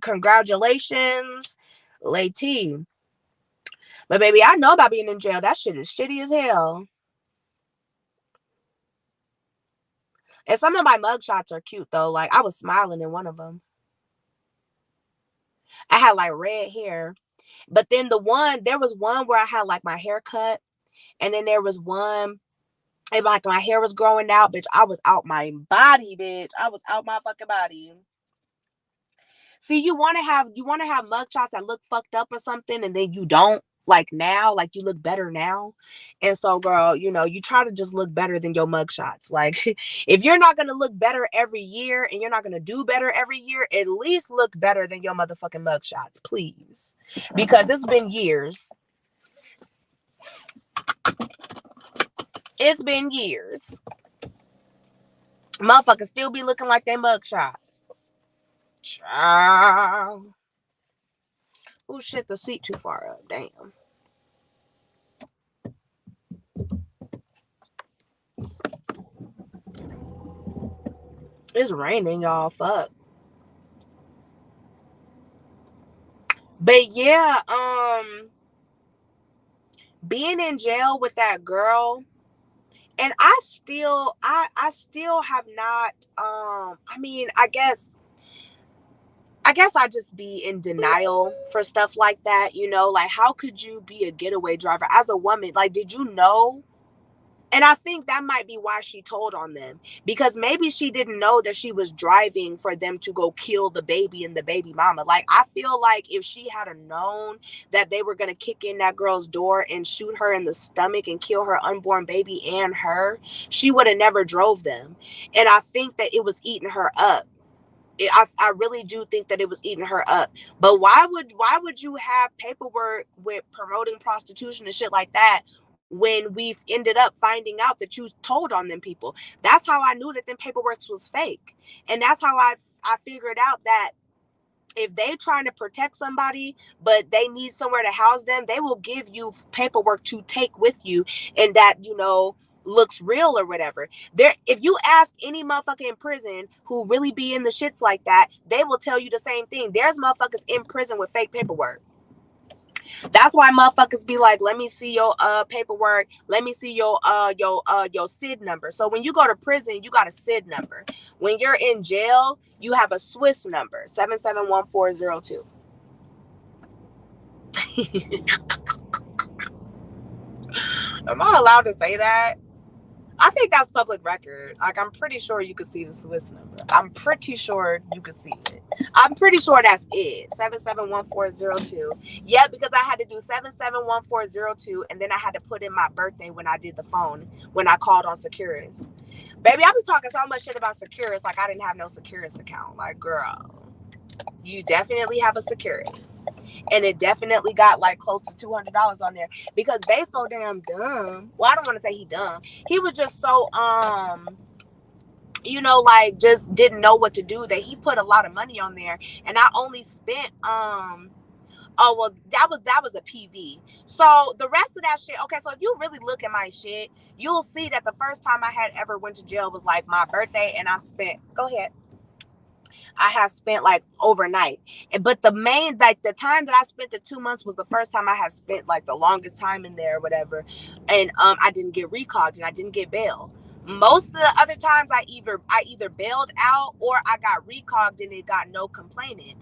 congratulations, lady. But baby, I know about being in jail. That shit is shitty as hell. And some of my mugshots are cute though. Like I was smiling in one of them. I had like red hair. But then there was one where I had like my hair cut. And then there was one, and like my hair was growing out, bitch. I was out my body, bitch. I was out my fucking body. See, you wanna have mugshots that look fucked up or something, and then you don't. Like now, like you look better now. And so, girl, you try to just look better than your mugshots. Like, if you're not gonna look better every year and you're not gonna do better every year, at least look better than your motherfucking mugshots, please. Because it's been years. It's been years. Motherfuckers still be looking like they mugshot. Child. Oh shit, the seat too far up. Damn. It's raining, y'all. Fuck. But yeah, being in jail with that girl, and I still have not I mean, I guess I just be in denial for stuff like that, like how could you be a getaway driver as a woman? Like, did you know? And I think that might be why she told on them, because maybe she didn't know that she was driving for them to go kill the baby and the baby mama. Like, I feel like if she had known that they were going to kick in that girl's door and shoot her in the stomach and kill her unborn baby and her, she would have never drove them. And I think that it was eating her up. I really do think that it was eating her up. But why would you have paperwork with promoting prostitution and shit like that when we've ended up finding out that you told on them people? That's how I knew that them paperworks was fake. And that's how I figured out that if they trying to protect somebody but they need somewhere to house them, they will give you paperwork to take with you, and that looks real or whatever. There, if you ask any motherfucker in prison who really be in the shits like that, they will tell you the same thing. There's motherfuckers in prison with fake paperwork. That's why motherfuckers be like, let me see your paperwork, let me see your SID number. So when you go to prison, you got a SID number. When you're in jail, you have a Swiss number, 771402. Am I allowed to say that? I think that's public record. Like, I'm pretty sure you could see the Swiss number. I'm pretty sure you could see it. I'm pretty sure that's it. 771402. Yeah, because I had to do 771402, and then I had to put in my birthday when I did the phone, when I called on Securus. Baby, I was talking so much shit about Securus like I didn't have no Securus account. Like, girl, you definitely have a Securus. And it definitely got like close to $200 on there, because Bae's so damn dumb. Well, I don't want to say he dumb. He was just so like just didn't know what to do, that he put a lot of money on there, and I only spent oh well, that was a PV. So the rest of that shit, okay, so if you really look at my shit, you'll see that the first time I had ever went to jail was like my birthday, and I had spent like overnight. But the time that I spent the 2 months was the first time I had spent like the longest time in there or whatever. And I didn't get recogged and I didn't get bail. Most of the other times I either bailed out or I got recogged and it got no complaining.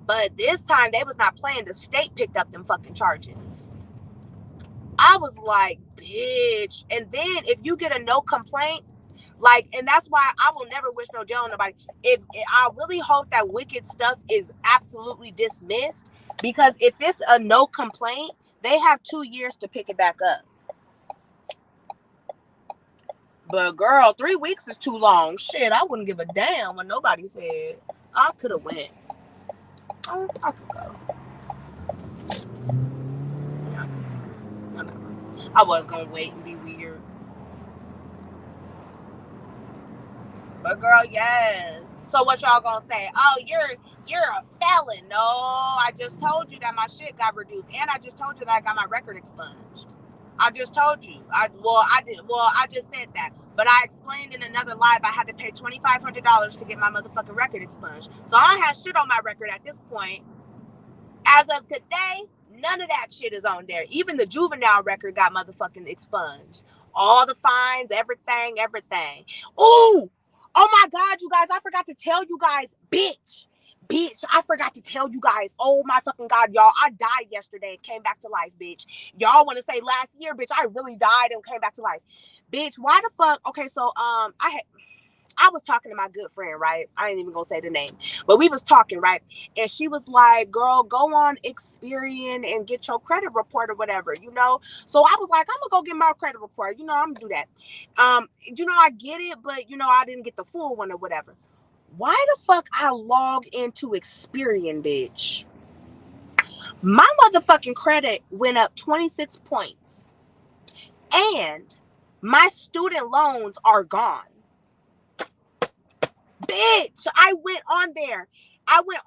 But this time they was not playing. The state picked up them fucking charges. I was like, bitch. And then if you get a no complaint, like, and that's why I will never wish no jail on nobody. If I really hope that wicked stuff is absolutely dismissed, because if it's a no complaint, they have 2 years to pick it back up. But girl, 3 weeks is too long. Shit, I wouldn't give a damn what nobody said. I could have went. I could go. Yeah, whatever. I was gonna wait and be weird. But girl, yes. So what y'all gonna say? Oh, You're a felon. No, I just told you that my shit got reduced, and I just told you that I got my record expunged. I just told you. I just said that. But I explained in another live I had to pay $2,500 to get my motherfucking record expunged. So I don't have shit on my record at this point. As of today, none of that shit is on there. Even the juvenile record got motherfucking expunged. All the fines, everything. Ooh! Oh my God, you guys, I forgot to tell you guys, bitch, I forgot to tell you guys. Oh my fucking God, y'all, I died yesterday and came back to life, bitch. Y'all want to say last year, bitch, I really died and came back to life. Bitch, why the fuck? Okay, so I was talking to my good friend, right? I ain't even gonna say the name, but we was talking, right? And she was like, girl, go on Experian and get your credit report or whatever, you know? So I was like, I'm gonna go get my credit report. You know, I'm gonna do that. I get it, but I didn't get the full one or whatever. Why the fuck I log into Experian, bitch? My motherfucking credit went up 26 points. And my student loans are gone. Bitch, I went on there. I want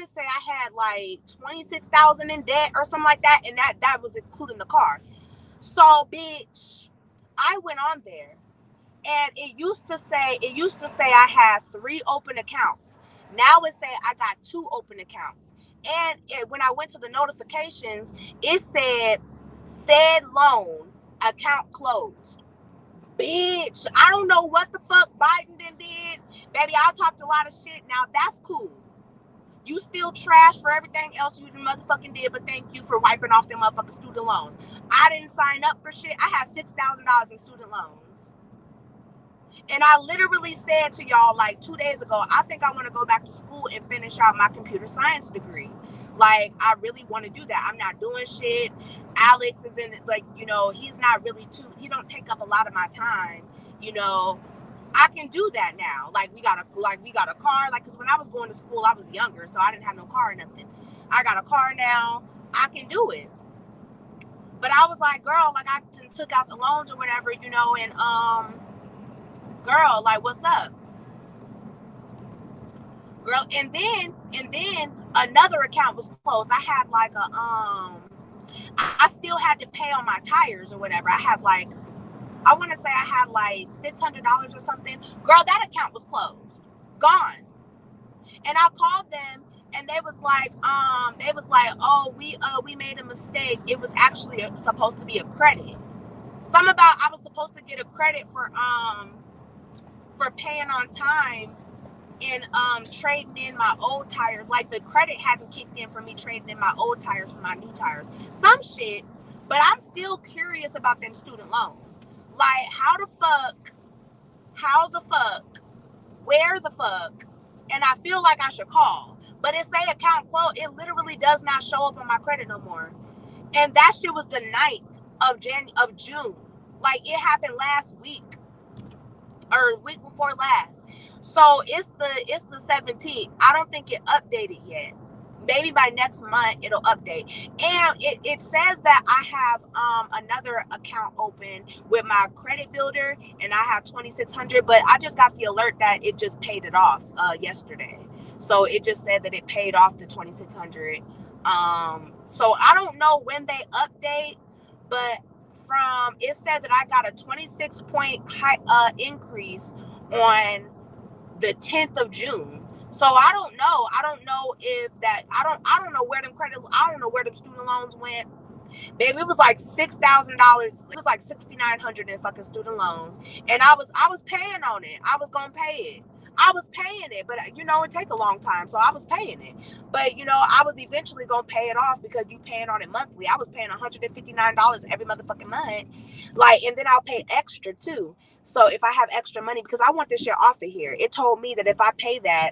to say I had like 26,000 in debt or something like that, and that was including the car. So, bitch, I went on there, and it used to say I had 3 open accounts. Now it say I got 2 open accounts. And when I went to the notifications, it said Fed loan account closed. Bitch, I don't know what the fuck Biden did. Baby, I'll talk a lot of shit. Now, that's cool. You still trash for everything else you motherfucking did, but thank you for wiping off them motherfucking student loans. I didn't sign up for shit. I had $6,000 in student loans. And I literally said to y'all like 2 days ago, I think I want to go back to school and finish out my computer science degree. Like, I really want to do that. I'm not doing shit. Alex is in, like, he's not really he don't take up a lot of my time. I can do that now. Like, we got a car. Like, because when I was going to school, I was younger, so I didn't have no car or nothing. I got a car now. I can do it. But I was like, girl, like, I took out the loans or whatever, and girl, like, what's up, girl? And then another account was closed. I had like I still had to pay on my tires or whatever. I had like, I want to say I had like $600 or something. Girl, that account was closed, gone. And I called them, and they was like, oh, we made a mistake. It was actually supposed to be a credit. I was supposed to get a credit for paying on time and trading in my old tires. Like, the credit hadn't kicked in for me trading in my old tires for my new tires. Some shit. But I'm still curious about them student loans. Like, how the fuck, where the fuck, and I feel like I should call. But it say account closed. It literally does not show up on my credit no more. And that shit was the 9th of June. Like, it happened last week. Or week before last. So it's the 17th. I don't think it updated yet. Maybe by next month it'll update. And it says that I have another account open with my credit builder, and I have 2,600, but I just got the alert that it just paid it off yesterday. So it just said that it paid off the 2,600. So I don't know when they update, but it said that I got a 26 point increase on the 10th of June. So I don't know. I don't know if that, I don't know where I don't know where them student loans went. Baby, it was like $6,000. It was like $6,900 in fucking student loans. And I was paying on it. I was going to pay it. I was paying it, but it take a long time. So I was paying it. But I was eventually going to pay it off because you paying on it monthly. I was paying $159 every motherfucking month. Like, and then I'll pay extra too. So if I have extra money, because I want this shit off of here. It told me that if I pay that,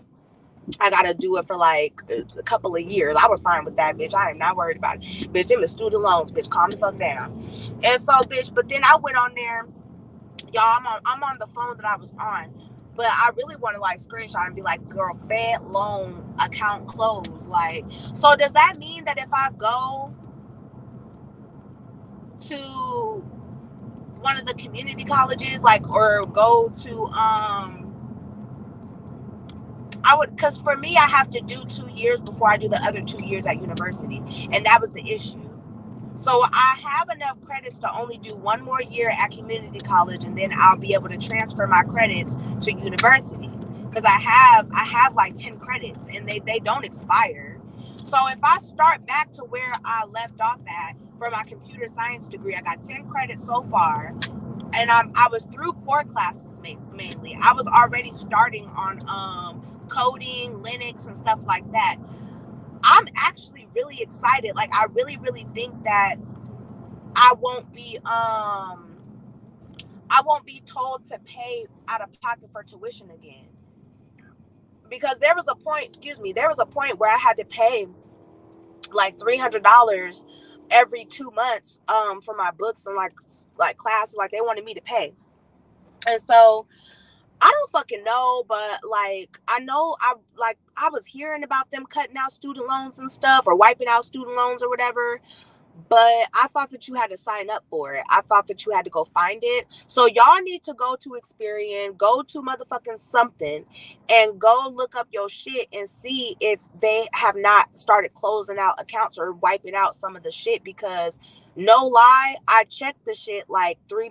I gotta do it for like a couple of years. I was fine with that, bitch. I am not worried about it. Bitch, them is student loans, bitch. Calm the fuck down. And so, bitch, but then I went on there. Y'all, I'm on the phone that I was on. But I really want to like screenshot and be like, girl, Fed loan account closed. Like, so does that mean that if I go to one of the community colleges, like, or go to I would, because for me, I have to do 2 years before I do the other 2 years at university, and that was the issue. So I have enough credits to only do one more year at community college, and then I'll be able to transfer my credits to university. Because I have like 10 credits, and they don't expire. So if I start back to where I left off at for my computer science degree, I got 10 credits so far, and I was through core classes mainly. I was already starting on coding, Linux, and stuff like that. I'm actually really excited. Like, I really, really think that I won't be told to pay out of pocket for tuition again. Because there was a point where I had to pay like $300 every 2 months for my books and like classes. Like, they wanted me to pay. And so I don't fucking know, but like I know I was hearing about them cutting out student loans and stuff, or wiping out student loans or whatever. But I thought that you had to sign up for it. I thought that you had to go find it. So y'all need to go to Experian, go to motherfucking something, and go look up your shit and see if they have not started closing out accounts or wiping out some of the shit. Because no lie, I checked the shit like 4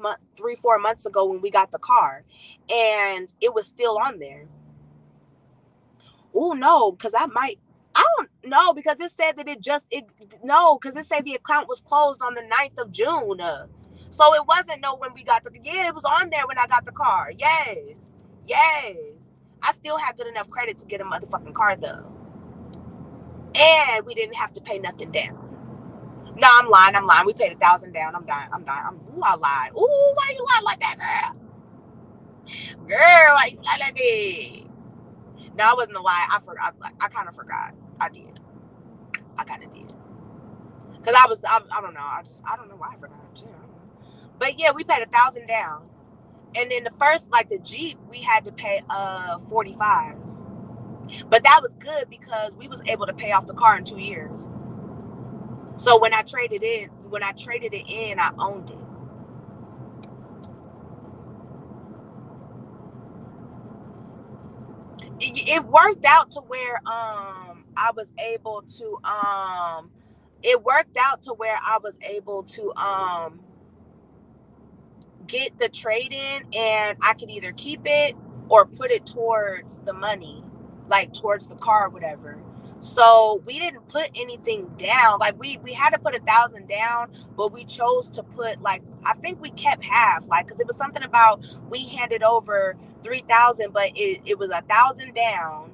months ago when we got the car, and it was still on there. Oh no, because I don't know, because it said that no, because it said the account was closed on the 9th of June. So it wasn't no when we got it was on there when I got the car. Yes. Yes. I still have good enough credit to get a motherfucking car though. And we didn't have to pay nothing down. No, I'm lying. We paid 1,000 down. I'm dying. Ooh, I lied. Ooh, why you lie like that, girl? Girl, why you lie like that? No, it wasn't a lie. I forgot. I kind of forgot. I did. I kind of did. Because I don't know. I don't know why I forgot. But yeah, we paid 1,000 down. And then the Jeep, we had to pay 45. But that was good because we was able to pay off the car in 2 years. So when I traded it in, I owned it. It worked out to where I was able to get the trade in, and I could either keep it or put it towards the money, like towards the car or whatever. So we didn't put anything down. Like we had to put 1,000 down, but we chose to put, like, I think we kept half, like, because it was something about we handed over 3,000, but it was 1,000 down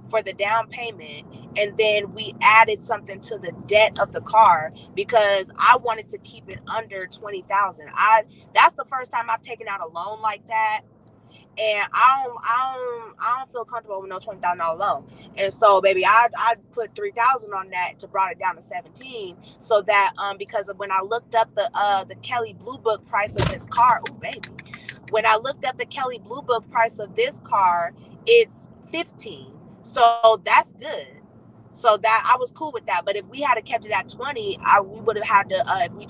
for the down payment, and then we added something to the debt of the car because I wanted to keep it under 20,000. That's the first time I've taken out a loan like that, and I don't feel comfortable with no $20,000 loan. And so, baby, I put 3,000 on that to brought it down to 17, so that because when I looked up the Kelly Blue Book price of this car, oh baby, when I looked up the Kelly Blue Book price of this car, it's 15. So that's good. So that I was cool with that. But if we had kept it at 20, we would have had to if we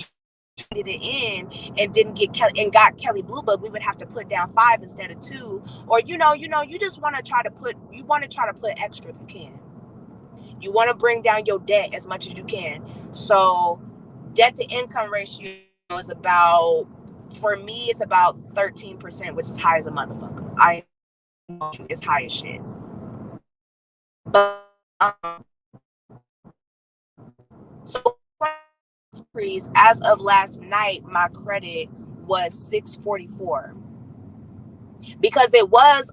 traded it in and didn't get got Kelly Blue Book, we would have to put down 5 instead of 2. Or you just want to try to put extra if you can. You want to bring down your debt as much as you can. So debt to income ratio is about, for me, it's about 13%, which is high as a motherfucker. I know it's high as shit. But so as of last night, my credit was 644 because it was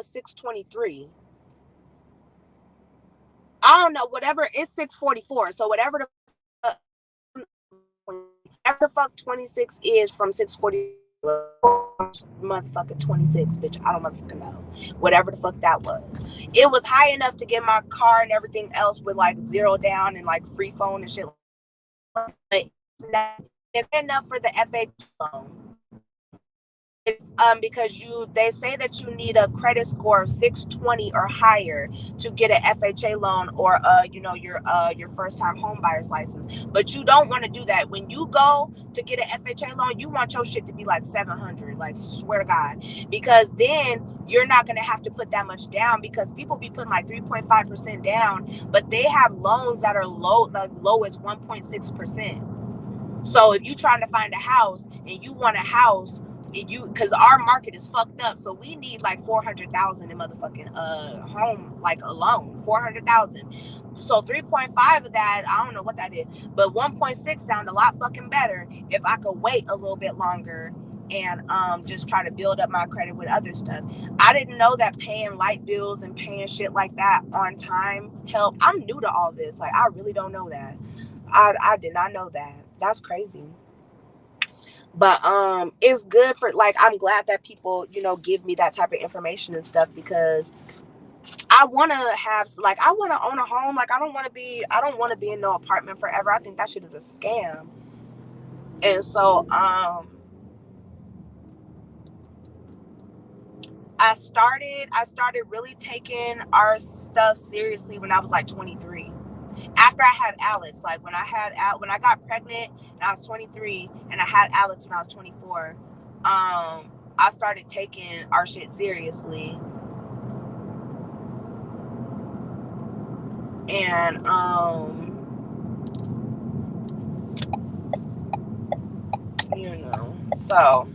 623. I don't know, whatever, it's 644. So whatever the fuck 26 is from 640, motherfucking 26, bitch. I don't motherfucking know. Whatever the fuck that was. It was high enough to get my car and everything else with like 0 down and like free phone and shit. But it's enough for the FH loan. It's because they say that you need a credit score of 620 or higher to get an FHA loan, or your first time home buyer's license. But you don't want to do that. When you go to get an FHA loan, you want your shit to be like 700, like, swear to God, because then you're not going to have to put that much down, because people be putting like 3.5% down, but they have loans that are low as 1.6%. So if you trying to find a house and you want a house, because our market is fucked up, so we need like 400,000 in motherfucking home, like, alone 400,000. So 3.5 of that, I don't know what that is, but 1.6 sound a lot fucking better if I could wait a little bit longer and just try to build up my credit with other stuff. I didn't know that paying light bills and paying shit like that on time help. I'm new to all this. Like, I really don't know that. I did not know that. That's crazy. But it's good for, like, I'm glad that people, give me that type of information and stuff, because I want to have, like, I want to own a home. Like, I don't want to be in no apartment forever. I think that shit is a scam. And so I started really taking our stuff seriously when I was like 23. After I had Alex, like, when I got pregnant and I was 23, and I had Alex when I was 24, I started taking our shit seriously. And so,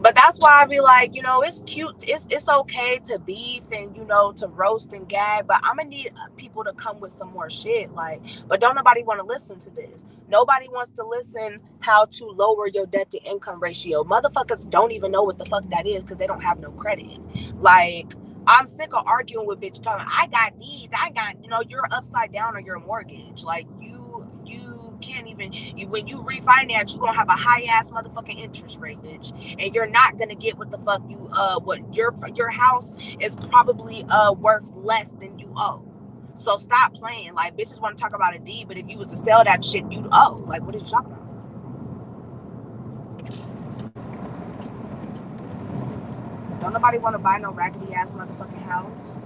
but that's why I be like, it's cute. It's okay to beef and, to roast and gag, but I'm gonna need people to come with some more shit. Like, but don't nobody want to listen to this. Nobody wants to listen how to lower your debt to income ratio. Motherfuckers don't even know what the fuck that is because they don't have no credit. Like, I'm sick of arguing with bitch talking, I got needs, I got, you're upside down on your mortgage. Like, you can't even, when you refinance, you're gonna have a high ass motherfucking interest rate, bitch, and you're not gonna get what the fuck what your house is probably worth less than you owe. So stop playing. Like, bitches want to talk about a deed, but if you was to sell that shit, you'd owe. Like, what are you talking about? Don't nobody want to buy no raggedy ass motherfucking house,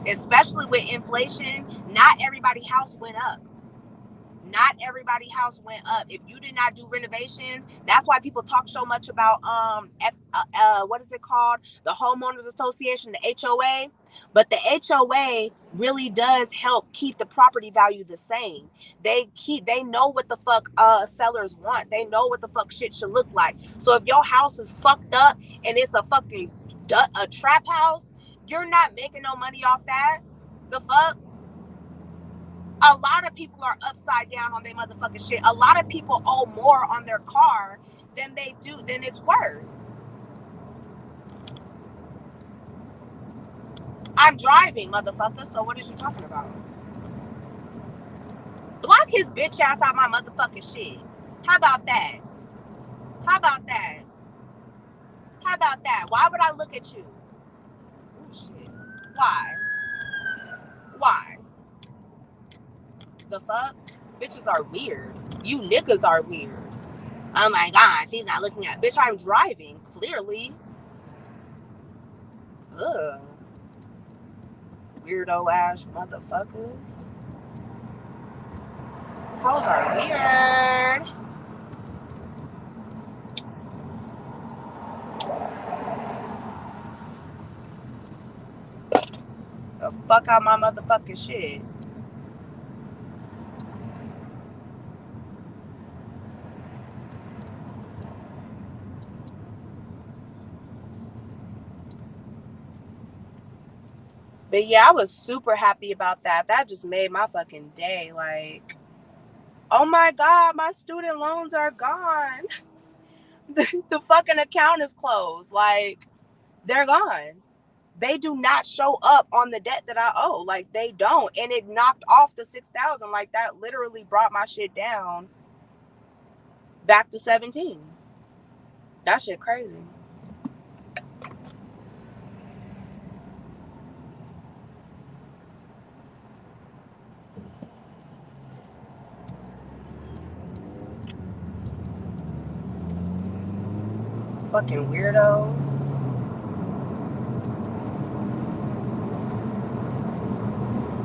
especially with inflation. Not everybody's house went up. Not everybody's house went up. If you did not do renovations, that's why people talk so much about what is it called, the homeowners association, the HOA. But the HOA really does help keep the property value the same. They know what the fuck sellers want. They know what the fuck shit should look like. So if your house is fucked up and it's a fucking a trap house, you're not making no money off that. The fuck. A lot of people are upside down on their motherfucking shit. A lot of people owe more on their car than it's worth. I'm driving, motherfucker, so what is you talking about? Block his bitch ass out my motherfucking shit. How about that? How about that? How about that? Why would I look at you? Oh shit. Why? Why? The fuck? Bitches are weird. You niggas are weird. Oh my god, she's not looking at. Bitch, I'm driving, clearly. Ugh. Weirdo ass motherfuckers. Hoes are weird. The fuck out my motherfucking shit. But yeah, I was super happy about that. That just made my fucking day. Like, oh my god, my student loans are gone. The fucking account is closed. Like, they're gone. They do not show up on the debt that I owe. Like, they don't. And it knocked off the 6,000. Like, that literally brought my shit down back to 17. That shit crazy. Fucking weirdos.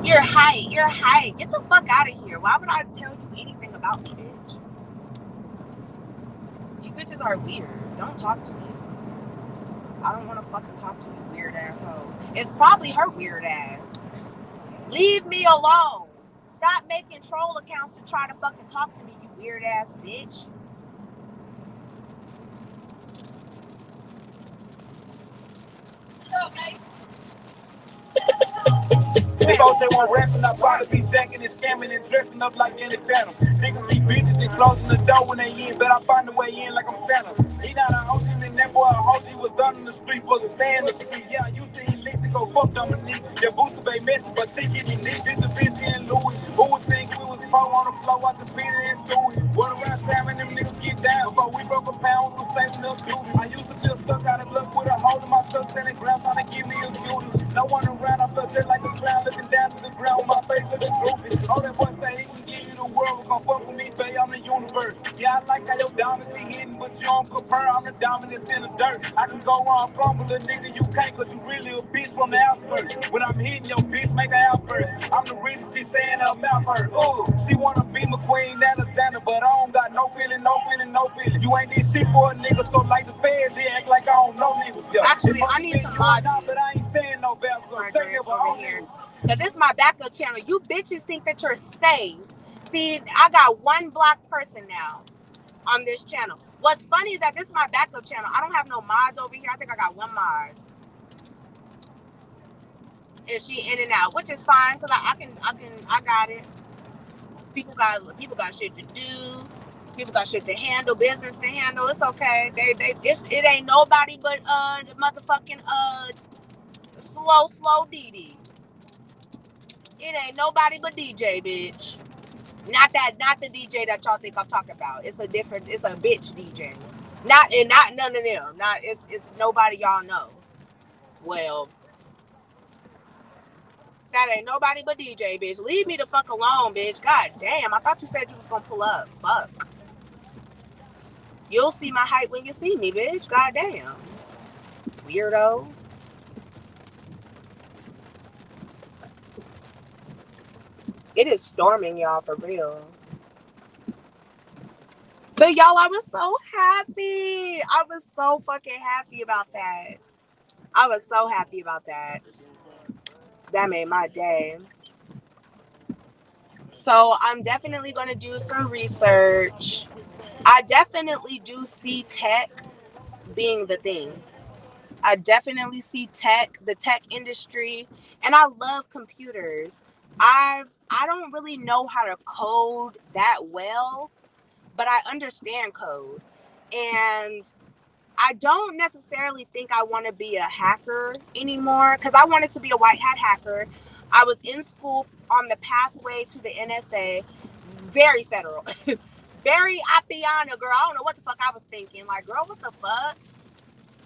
You're hype. You're hype. Get the fuck out of here. Why would I tell you anything about me, bitch? You bitches are weird. Don't talk to me. I don't want to fucking talk to you, weird assholes. It's probably her weird ass. Leave me alone. Stop making troll accounts to try to fucking talk to me, you weird ass bitch. They gon' say one rapping, I probably be jacking and scamming and dressing up like Danny Phantom. Niggas be bitches and closing the door when they in, but I find a way in like I'm Santa. He not a host, and that boy a host, he was done in the street, was a stay in the street. Yeah, you think he licks and go fuck Dominique. Your booster bay messy, but she give me neat. This is Vinci and Louis. Who would think we was pro on the floor, watching Peter and Stewie? What around Sam and them niggas get down, but we broke a pound, we was saving up duty. I used to feel stuck out of luck with a hole in my truck, sending ground, trying to give me a beauty. No one around, I felt just like a clown, looking down to the ground, my face looking droopy. All that boy say he can give you the world, but gon' fuck with me, baby, I'm the universe. Yeah, I like how your diamonds be hidden, but you don't compare, I'm the dominance in the dirt. I can go on fumble a nigga, you can't, cause you really a bitch from the outskirts. When I'm hitting your bitch, make her outburst. I'm the reason she saying her mouth hurt. Ooh, she wanna be my queen, Alexander, but I don't got no feeling, no feeling, no feeling. You ain't this shit for a nigga, so like the feds, they act like I don't know niggas. Yeah. Actually, I need to mod you. But I ain't saying no bad, so say it over here. Cause this is my backup channel. You bitches think that you're saved. See, I got one black person now on this channel. What's funny is that this is my backup channel. I don't have no mods over here. I think I got one mod. And she in and out, which is fine because I got it. People got shit to do. People got shit to handle, business to handle. It's okay. It ain't nobody but the motherfucking slow Dee. It ain't nobody but DJ, bitch. Not the DJ that y'all think I'm talking about. It's a bitch DJ. Not none of them. It's nobody y'all know. Well, that ain't nobody but DJ, bitch. Leave me the fuck alone, bitch. God damn, I thought you said you was gonna pull up. Fuck. You'll see my height when you see me, bitch. God damn. Weirdo. It is storming, y'all, for real. But y'all, I was so happy. I was so fucking happy about that. I was so happy about that. That made my day. So I'm definitely going to do some research. I definitely do see tech being the thing. I definitely see the tech industry, and I love computers. I don't really know how to code that well, but I understand code. And I don't necessarily think I want to be a hacker anymore because I wanted to be a white hat hacker. I was in school on the pathway to the NSA, very federal, very Appiana, girl. I don't know what the fuck I was thinking. Like, girl, what the fuck?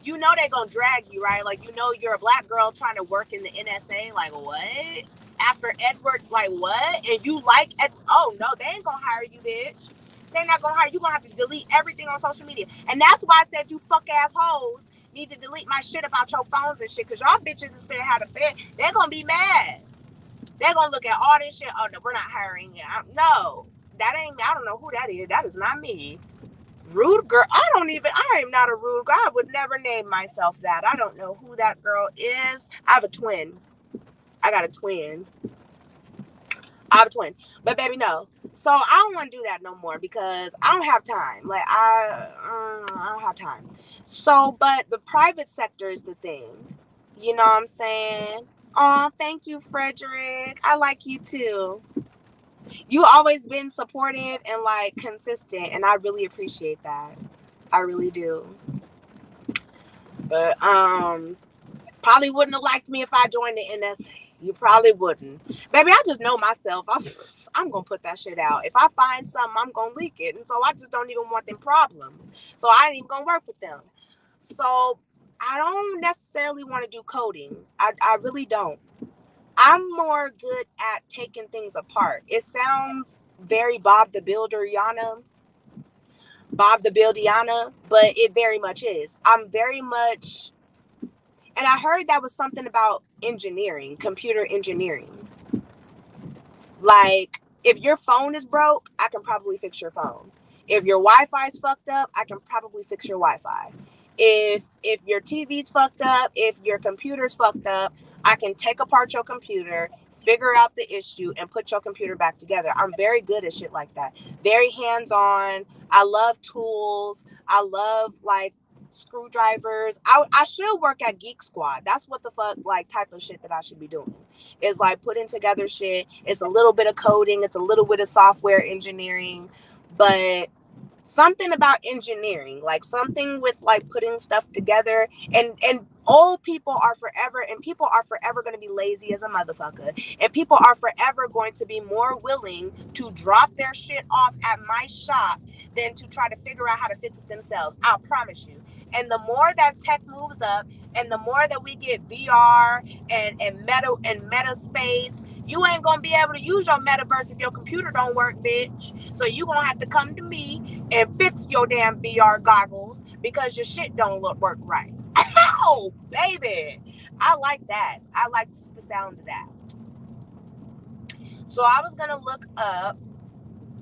You know they gonna drag you, right? Like, you know you're a black girl trying to work in the NSA. Like, what? After Edward, like, what? And you like, oh no, they ain't gonna hire you, bitch. They're not gonna hire you. You're gonna have to delete everything on social media. And that's why I said you fuck ass hoes need to delete my shit about your phones and shit. Cause y'all bitches is finna have a fed. They're gonna be mad. They're gonna look at all this shit. Oh no, we're not hiring you. No, that ain't. I don't know who that is. That is not me. Rude girl. I am not a rude girl. I would never name myself that. I don't know who that girl is. I have a twin. I got a twin. I have a twin. But baby, no. So I don't want to do that no more because I don't have time. Like I don't have time. So, but the private sector is the thing. You know what I'm saying? Oh, thank you, Frederick. I like you too. You always been supportive and like consistent, and I really appreciate that. I really do. But probably wouldn't have liked me if I joined the NSA. You probably wouldn't. Baby, I just know myself. I'm gonna put that shit out. If I find something, I'm gonna leak it. And so I just don't even want them problems. So I ain't even gonna work with them. So I don't necessarily want to do coding. I really don't. I'm more good at taking things apart. It sounds very Bob the Builder, Yana, Bob the Buildiana, but it very much is. I'm very much, and I heard that was something about engineering, computer engineering. Like, if your phone is broke, I can probably fix your phone. If your Wi-Fi is fucked up, I can probably fix your Wi-Fi. If your TV's fucked up, if your computer's fucked up, I can take apart your computer, figure out the issue, and put your computer back together. I'm very good at shit like that. Very hands-on. I love tools. I love like screwdrivers. I should work at Geek Squad. That's what the fuck like type of shit that I should be doing. Is like putting together shit. It's a little bit of coding. It's a little bit of software engineering, but something about engineering, like something with like putting stuff together. And old people are forever, and people are forever going to be lazy as a motherfucker, and people are forever going to be more willing to drop their shit off at my shop than to try to figure out how to fix it themselves. I promise you. And the more that tech moves up, and the more that we get VR and meta space, you ain't gonna be able to use your metaverse if your computer don't work, bitch. So you gonna have to come to me and fix your damn VR goggles because your shit don't work right. Ow, baby. I like that. I like the sound of that. So I was gonna look up.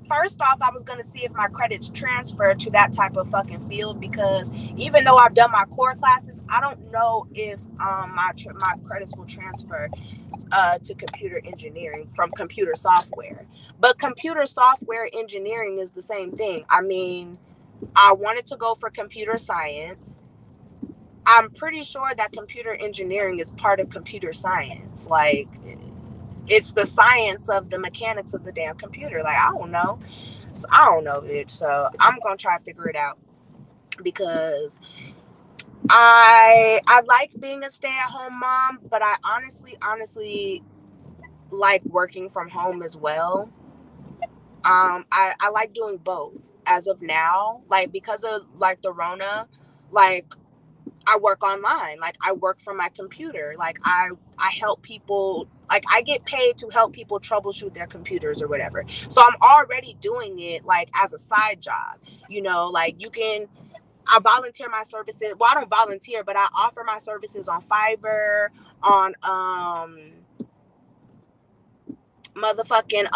First off, I was going to see if my credits transfer to that type of fucking field, because even though I've done my core classes, I don't know if my credits will transfer to computer engineering from computer software. But computer software engineering is the same thing. I mean, I wanted to go for computer science. I'm pretty sure that computer engineering is part of computer science. Like, it's the science of the mechanics of the damn computer. Like, I don't know. So I don't know, bitch. So I'm gonna try to figure it out, because I like being a stay-at-home mom, but I honestly like working from home as well. I like doing both as of now. Like, because of like the Rona, like I work online. Like, I work from my computer. Like, I help people. Like, I get paid to help people troubleshoot their computers or whatever. So I'm already doing it like as a side job. You know, like I volunteer my services. Well, I don't volunteer, but I offer my services on Fiverr, on motherfucking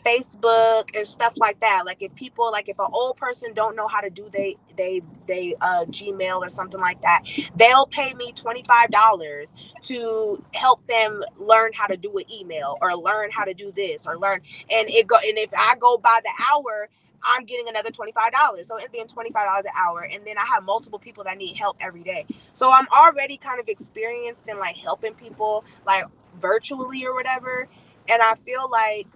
Facebook and stuff like that. Like, if people, like if an old person don't know how to do they Gmail or something like that, they'll pay me $25 to help them learn how to do an email, or learn how to do this, or learn. And if I go by the hour, I'm getting another $25. So it's being $25 an hour. And then I have multiple people that need help every day. So I'm already kind of experienced in like helping people like virtually or whatever. And I feel like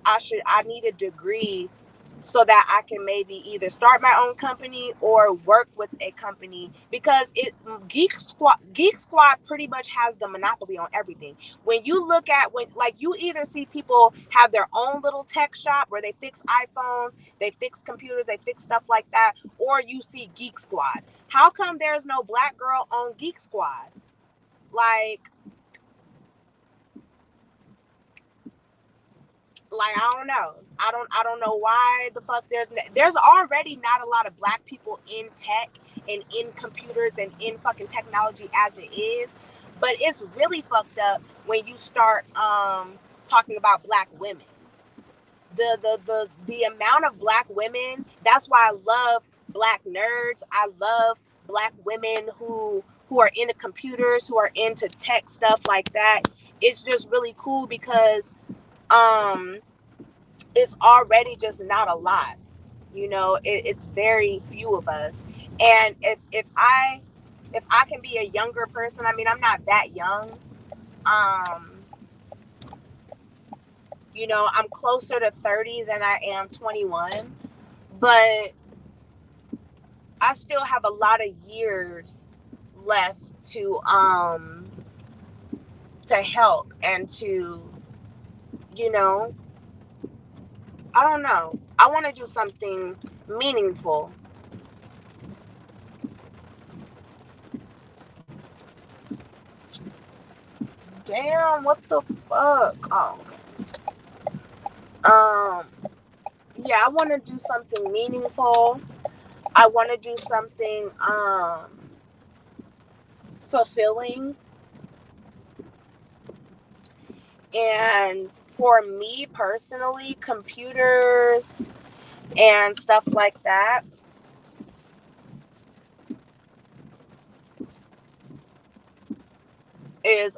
I need a degree so that I can maybe either start my own company or work with a company, because Geek Squad pretty much has the monopoly on everything. When you look at, when like you either see people have their own little tech shop where they fix iPhones, they fix computers, they fix stuff like that, or you see Geek Squad. How come there's no black girl on Geek Squad? Like I don't know. I don't know why the fuck there's already not a lot of black people in tech and in computers and in fucking technology as it is. But it's really fucked up when you start talking about black women. The amount of black women, that's why I love black nerds. I love black women who are into computers, who are into tech stuff like that. It's just really cool because um it's already just not a lot. You know, it's very few of us. And if I can be a younger person, I mean, I'm not that young. um you know, I'm closer to 30 than I am 21, but I still have a lot of years left to help and to, you know, I don't know. I want to do something meaningful. Damn, what the fuck? Oh, okay. Yeah, I want to do something meaningful. I want to do something fulfilling. And for me personally, computers and stuff like that is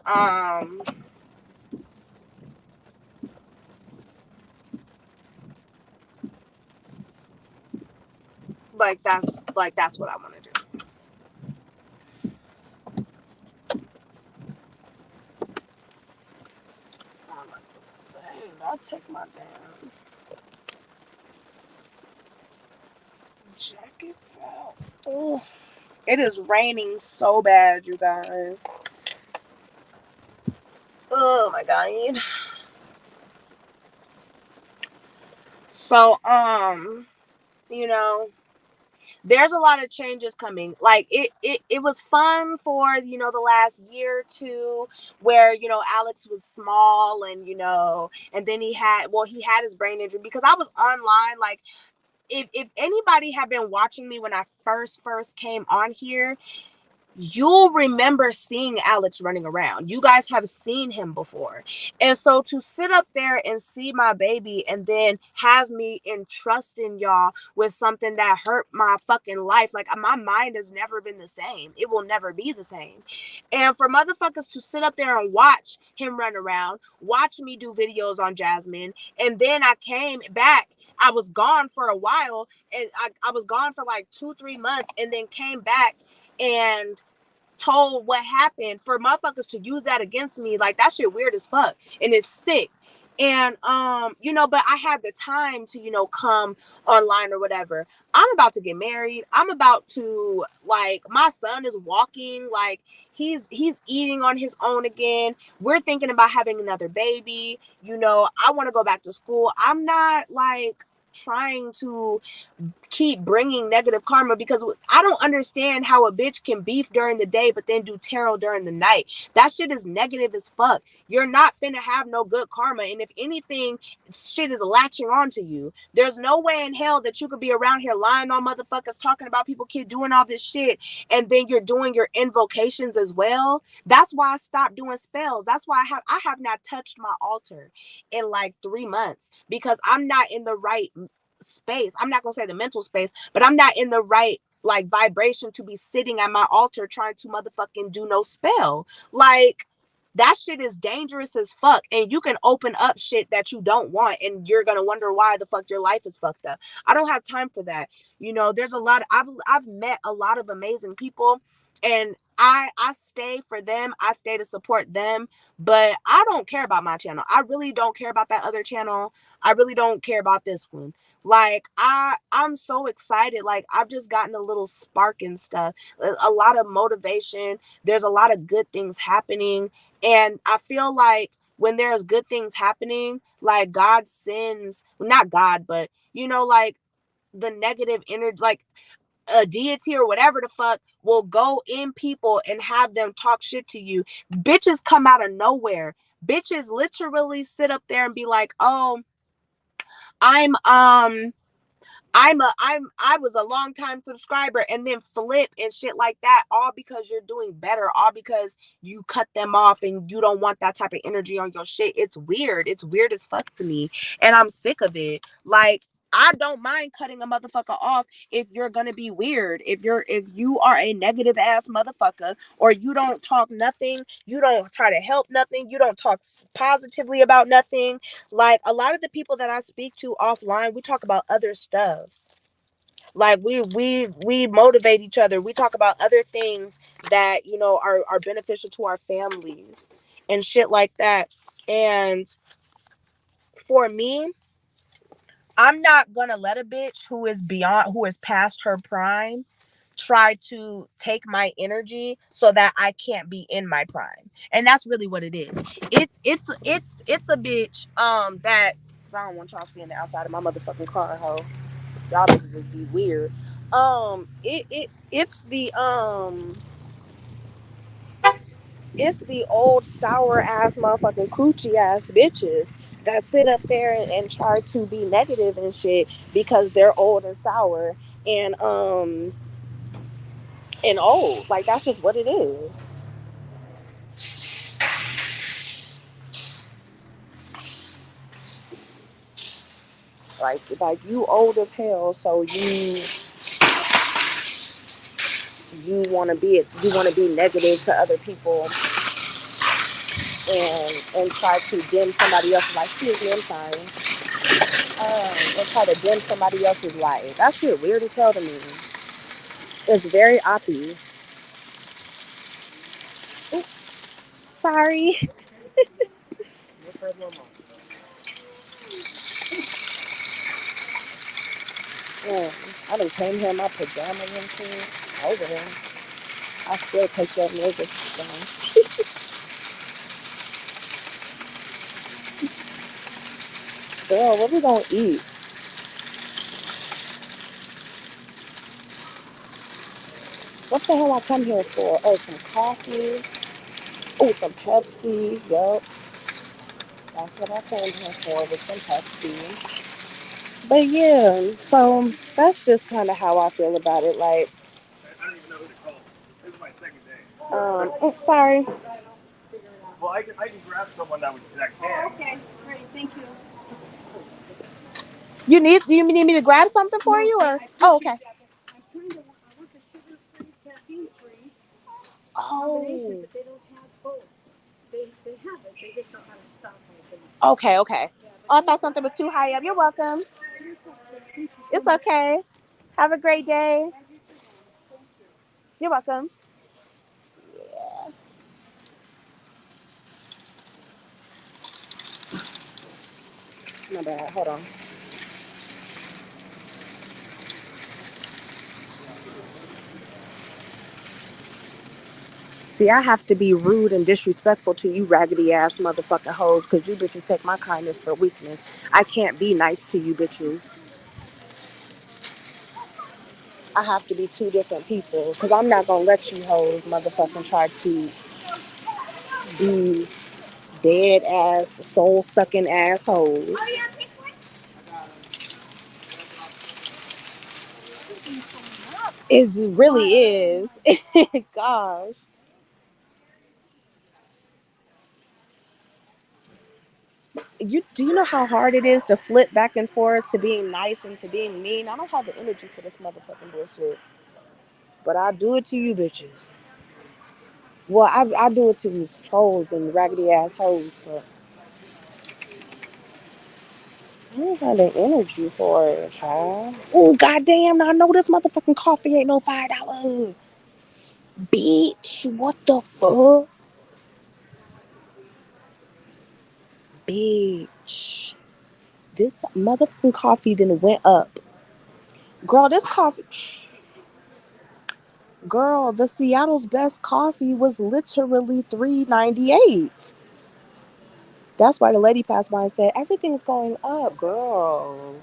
that's what I want to do. I'm like, dang, I'll take my damn jackets out. Oh, it is raining so bad, you guys. Oh my god. So you know, there's a lot of changes coming. Like it was fun for, the last year or two where, Alex was small and, and then he had his brain injury because I was online. Like if anybody had been watching me when I first came on here, you'll remember seeing Alex running around. You guys have seen him before. And so to sit up there and see my baby and then have me entrust in y'all with something that hurt my fucking life, like my mind has never been the same. It will never be the same. And for motherfuckers to sit up there and watch him run around, watch me do videos on Jasmine, and then I came back. I was gone for a while, and I was gone for like 2-3 months, and then came back and told what happened. For motherfuckers to use that against me, like, that shit weird as fuck, and it's sick. And but I had the time to, come online or whatever. I'm about to get married. I'm about to, like, my son is walking, like, he's eating on his own again. We're thinking about having another baby. I want to go back to school. I'm not like trying to keep bringing negative karma, because I don't understand how a bitch can beef during the day but then do tarot during the night. That shit is negative as fuck. You're not finna have no good karma, and if anything, shit is latching onto you. There's no way in hell that you could be around here lying on motherfuckers, talking about people, kid, doing all this shit, and then you're doing your invocations as well. That's why I stopped doing spells. That's why I have not touched my altar in like 3 months, because I'm not in the right space. I'm not gonna say the mental space, but I'm not in the right like vibration to be sitting at my altar trying to motherfucking do no spell. Like, that shit is dangerous as fuck, and you can open up shit that you don't want, and you're gonna wonder why the fuck your life is fucked up. I don't have time for that. There's a lot I've met a lot of amazing people, and I stay for them. I stay to support them, but I don't care about my channel. I really don't care about that other channel. I really don't care about this one. Like, I'm so excited. Like, I've just gotten a little spark and stuff, a lot of motivation. There's a lot of good things happening, and I feel like when there's good things happening, like, God sends, not God, but like, the negative energy, like a deity or whatever the fuck, will go in people and have them talk shit to you. Bitches come out of nowhere. Bitches literally sit up there and be like, "Oh, I'm I was a long time subscriber," and then flip and shit like that, all because you're doing better, all because you cut them off and you don't want that type of energy on your shit. It's weird. It's weird as fuck to me, and I'm sick of it. Like, I don't mind cutting a motherfucker off if you're gonna be weird. If you are a negative ass motherfucker, or you don't talk nothing, you don't try to help nothing, you don't talk positively about nothing. Like, a lot of the people that I speak to offline, we talk about other stuff. Like, we motivate each other. We talk about other things that, are beneficial to our families and shit like that. And for me, I'm not gonna let a bitch who is past her prime try to take my energy so that I can't be in my prime. And that's really what it is. It's a bitch that I don't want y'all seeing the outside of my motherfucking car, ho. Y'all bitches just be weird. It's the old sour ass motherfucking coochie ass bitches that sit up there and try to be negative and shit because they're old and sour. and old. Like that's just what it is. Like you old as hell, so you want to be negative to other people and try to dim somebody else's life. Excuse me, I'm sorry. And try to dim somebody else's life. That shit weird as hell to me. It's very oppy. Oops, sorry. I done came here in my pajamas and shit. Over here. I still take your niggas down. Girl, what we gonna eat? What the hell I come here for? Oh, some coffee. Oh, some Pepsi. Yup. That's what I came here for, with some Pepsi. But yeah, so that's just kind of how I feel about it. Like, I don't even know who to call. This is my second day. oh, sorry. Well, I can grab someone that can. Oh, okay, great, thank you. Do you need me to grab something for you or? Oh, okay. Oh. Okay, okay. Oh, I thought something was too high up. You're welcome. It's okay. Have a great day. You're welcome. My bad. Hold on. See, I have to be rude and disrespectful to you raggedy ass motherfucking hoes because you bitches take my kindness for weakness. I can't be nice to you bitches. I have to be two different people because I'm not going to let you hoes motherfucking try to be dead ass, soul sucking assholes. It really is. Gosh. Do you know how hard it is to flip back and forth to being nice and to being mean? I don't have the energy for this motherfucking bullshit. But I do it to you bitches. Well, I do it to these trolls and raggedy assholes, but I don't have the energy for it, child. Oh, goddamn, I know this motherfucking coffee ain't no $5. Bitch, what the fuck? Bitch. This motherfucking coffee then went up. Girl, this coffee. Girl, the Seattle's best coffee was literally $3.98. That's why the lady passed by and said, everything's going up, girl.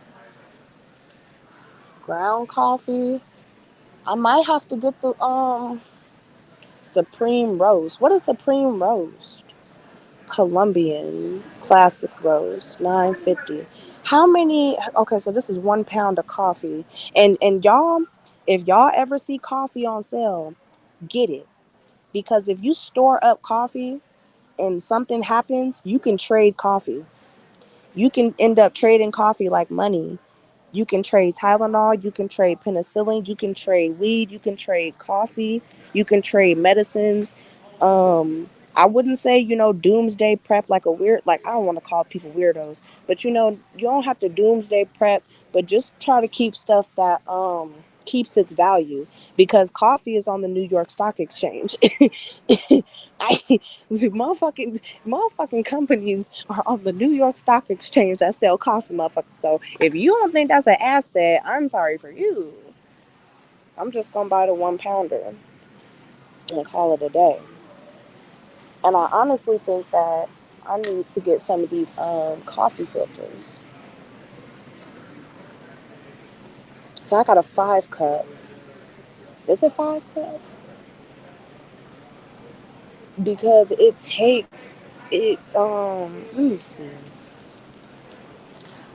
Ground coffee. I might have to get the Supreme Roast. What is Supreme Roast? Colombian classic roast, 9.50. How many? Okay, so this is 1 pound of coffee, and y'all, if y'all ever see coffee on sale, get it because if you store up coffee and something happens, you can trade coffee. You can end up trading coffee like money. You can trade Tylenol, you can trade penicillin, you can trade weed, you can trade coffee, you can trade medicines. I wouldn't say, doomsday prep like a weird, like I don't want to call people weirdos, but you don't have to doomsday prep, but just try to keep stuff that keeps its value because coffee is on the New York Stock Exchange. I motherfucking companies are on the New York Stock Exchange that sell coffee, motherfuckers. So if you don't think that's an asset, I'm sorry for you. I'm just gonna buy the 1 pounder and call it a day. And I honestly think that I need to get some of these coffee filters. So I got a 5 cup. Is it 5 cup? Because it takes it. Let me see.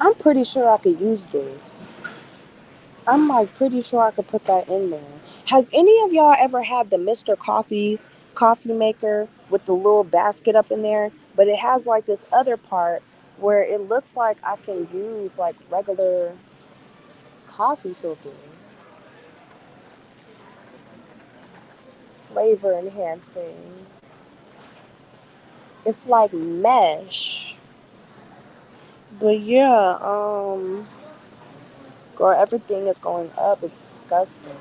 I'm pretty sure I could use this. I'm like pretty sure I could put that in there. Has any of y'all ever had the Mr. Coffee maker with the little basket up in there, but it has like this other part where it looks like I can use like regular coffee filters, flavor enhancing. It's like mesh. But yeah, girl, everything is going up. It's disgusting.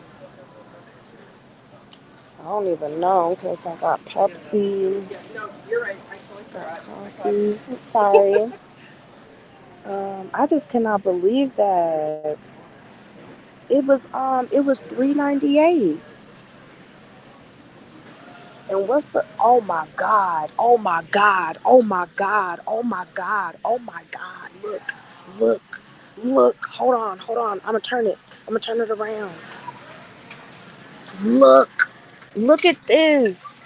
I don't even know because I got Pepsi, got coffee. Sorry. I just cannot believe that it was $3.98. And what's the oh my god, oh my god, oh my god, oh my god, oh my god, look, look, hold on, I'm gonna turn it around. Look at this.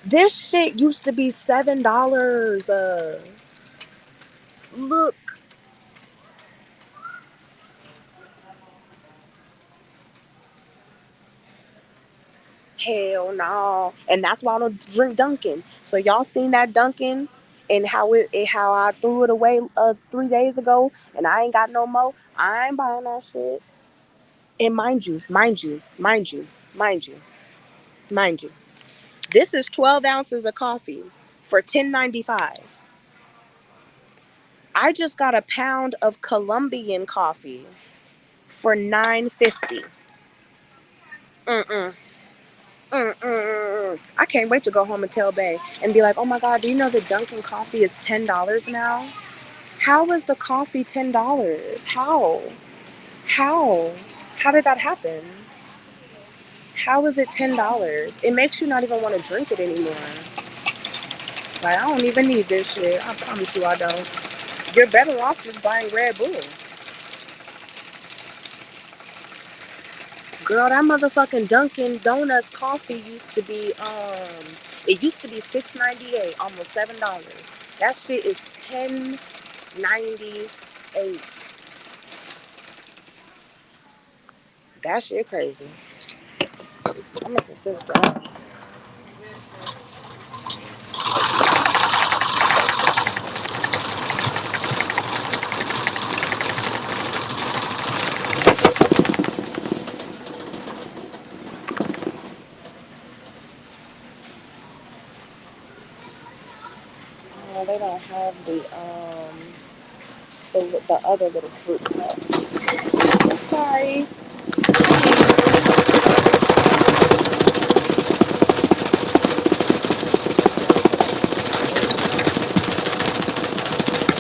This shit used to be $7. Look, hell no. And that's why I don't drink Dunkin'. So y'all seen that Dunkin' and how I threw it away 3 days ago and I ain't got no more. I ain't buying that shit. And mind you, mind you. This is 12 ounces of coffee for $10.95. I just got a pound of Colombian coffee for $9.50. Mm-mm. Mm-mm. I can't wait to go home and tell Bay and be like, oh my God, do you know that Dunkin' coffee is $10 now? How is the coffee $10? How? How? How did that happen? How is it $10? It makes you not even want to drink it anymore. Like, I don't even need this shit. I promise you I don't. You're better off just buying Red Bull. Girl, that motherfucking Dunkin' Donuts coffee used to be $6.98, almost $7. That shit is $10.98. That shit crazy. I'm gonna set this down. They don't have the other little fruit cups. Sorry.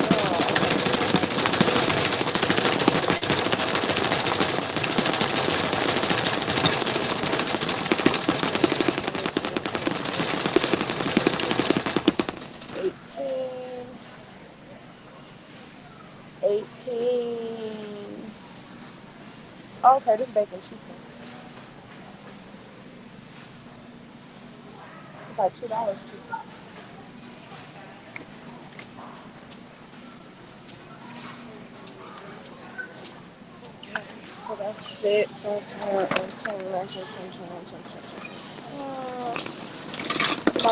Oh, 18, 18. Oh, okay, this bacon cheaper. It's like $2 cheaper. So that's it. So far, about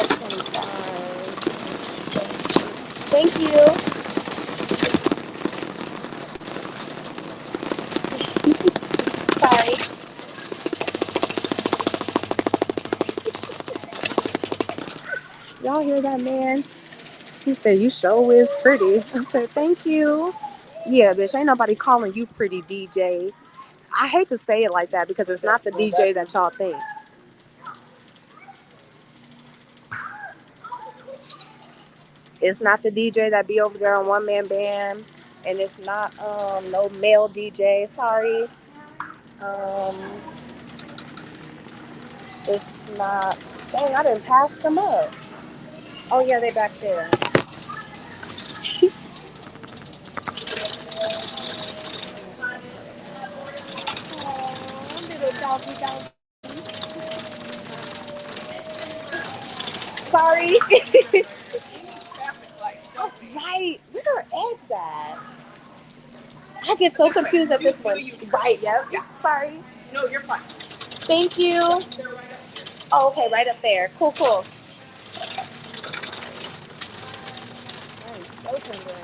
25. Thank you. Sorry. Y'all hear that man? He said, you sure is pretty. I said, thank you. Yeah, bitch, ain't nobody calling you pretty, DJ. I hate to say it like that because it's not the DJ that y'all think. It's not the DJ that be over there on one man band. And it's not no male DJ. Sorry. Um, it's not. Dang, I didn't pass them up. Oh yeah, they back there. Oh, little doggy doggy. Sorry. Right. Where are eggs at? I get so confused at this one. Right, yeah. Sorry. No, you're fine. Thank you. Oh, okay, right up there. Cool, cool. That is so tender.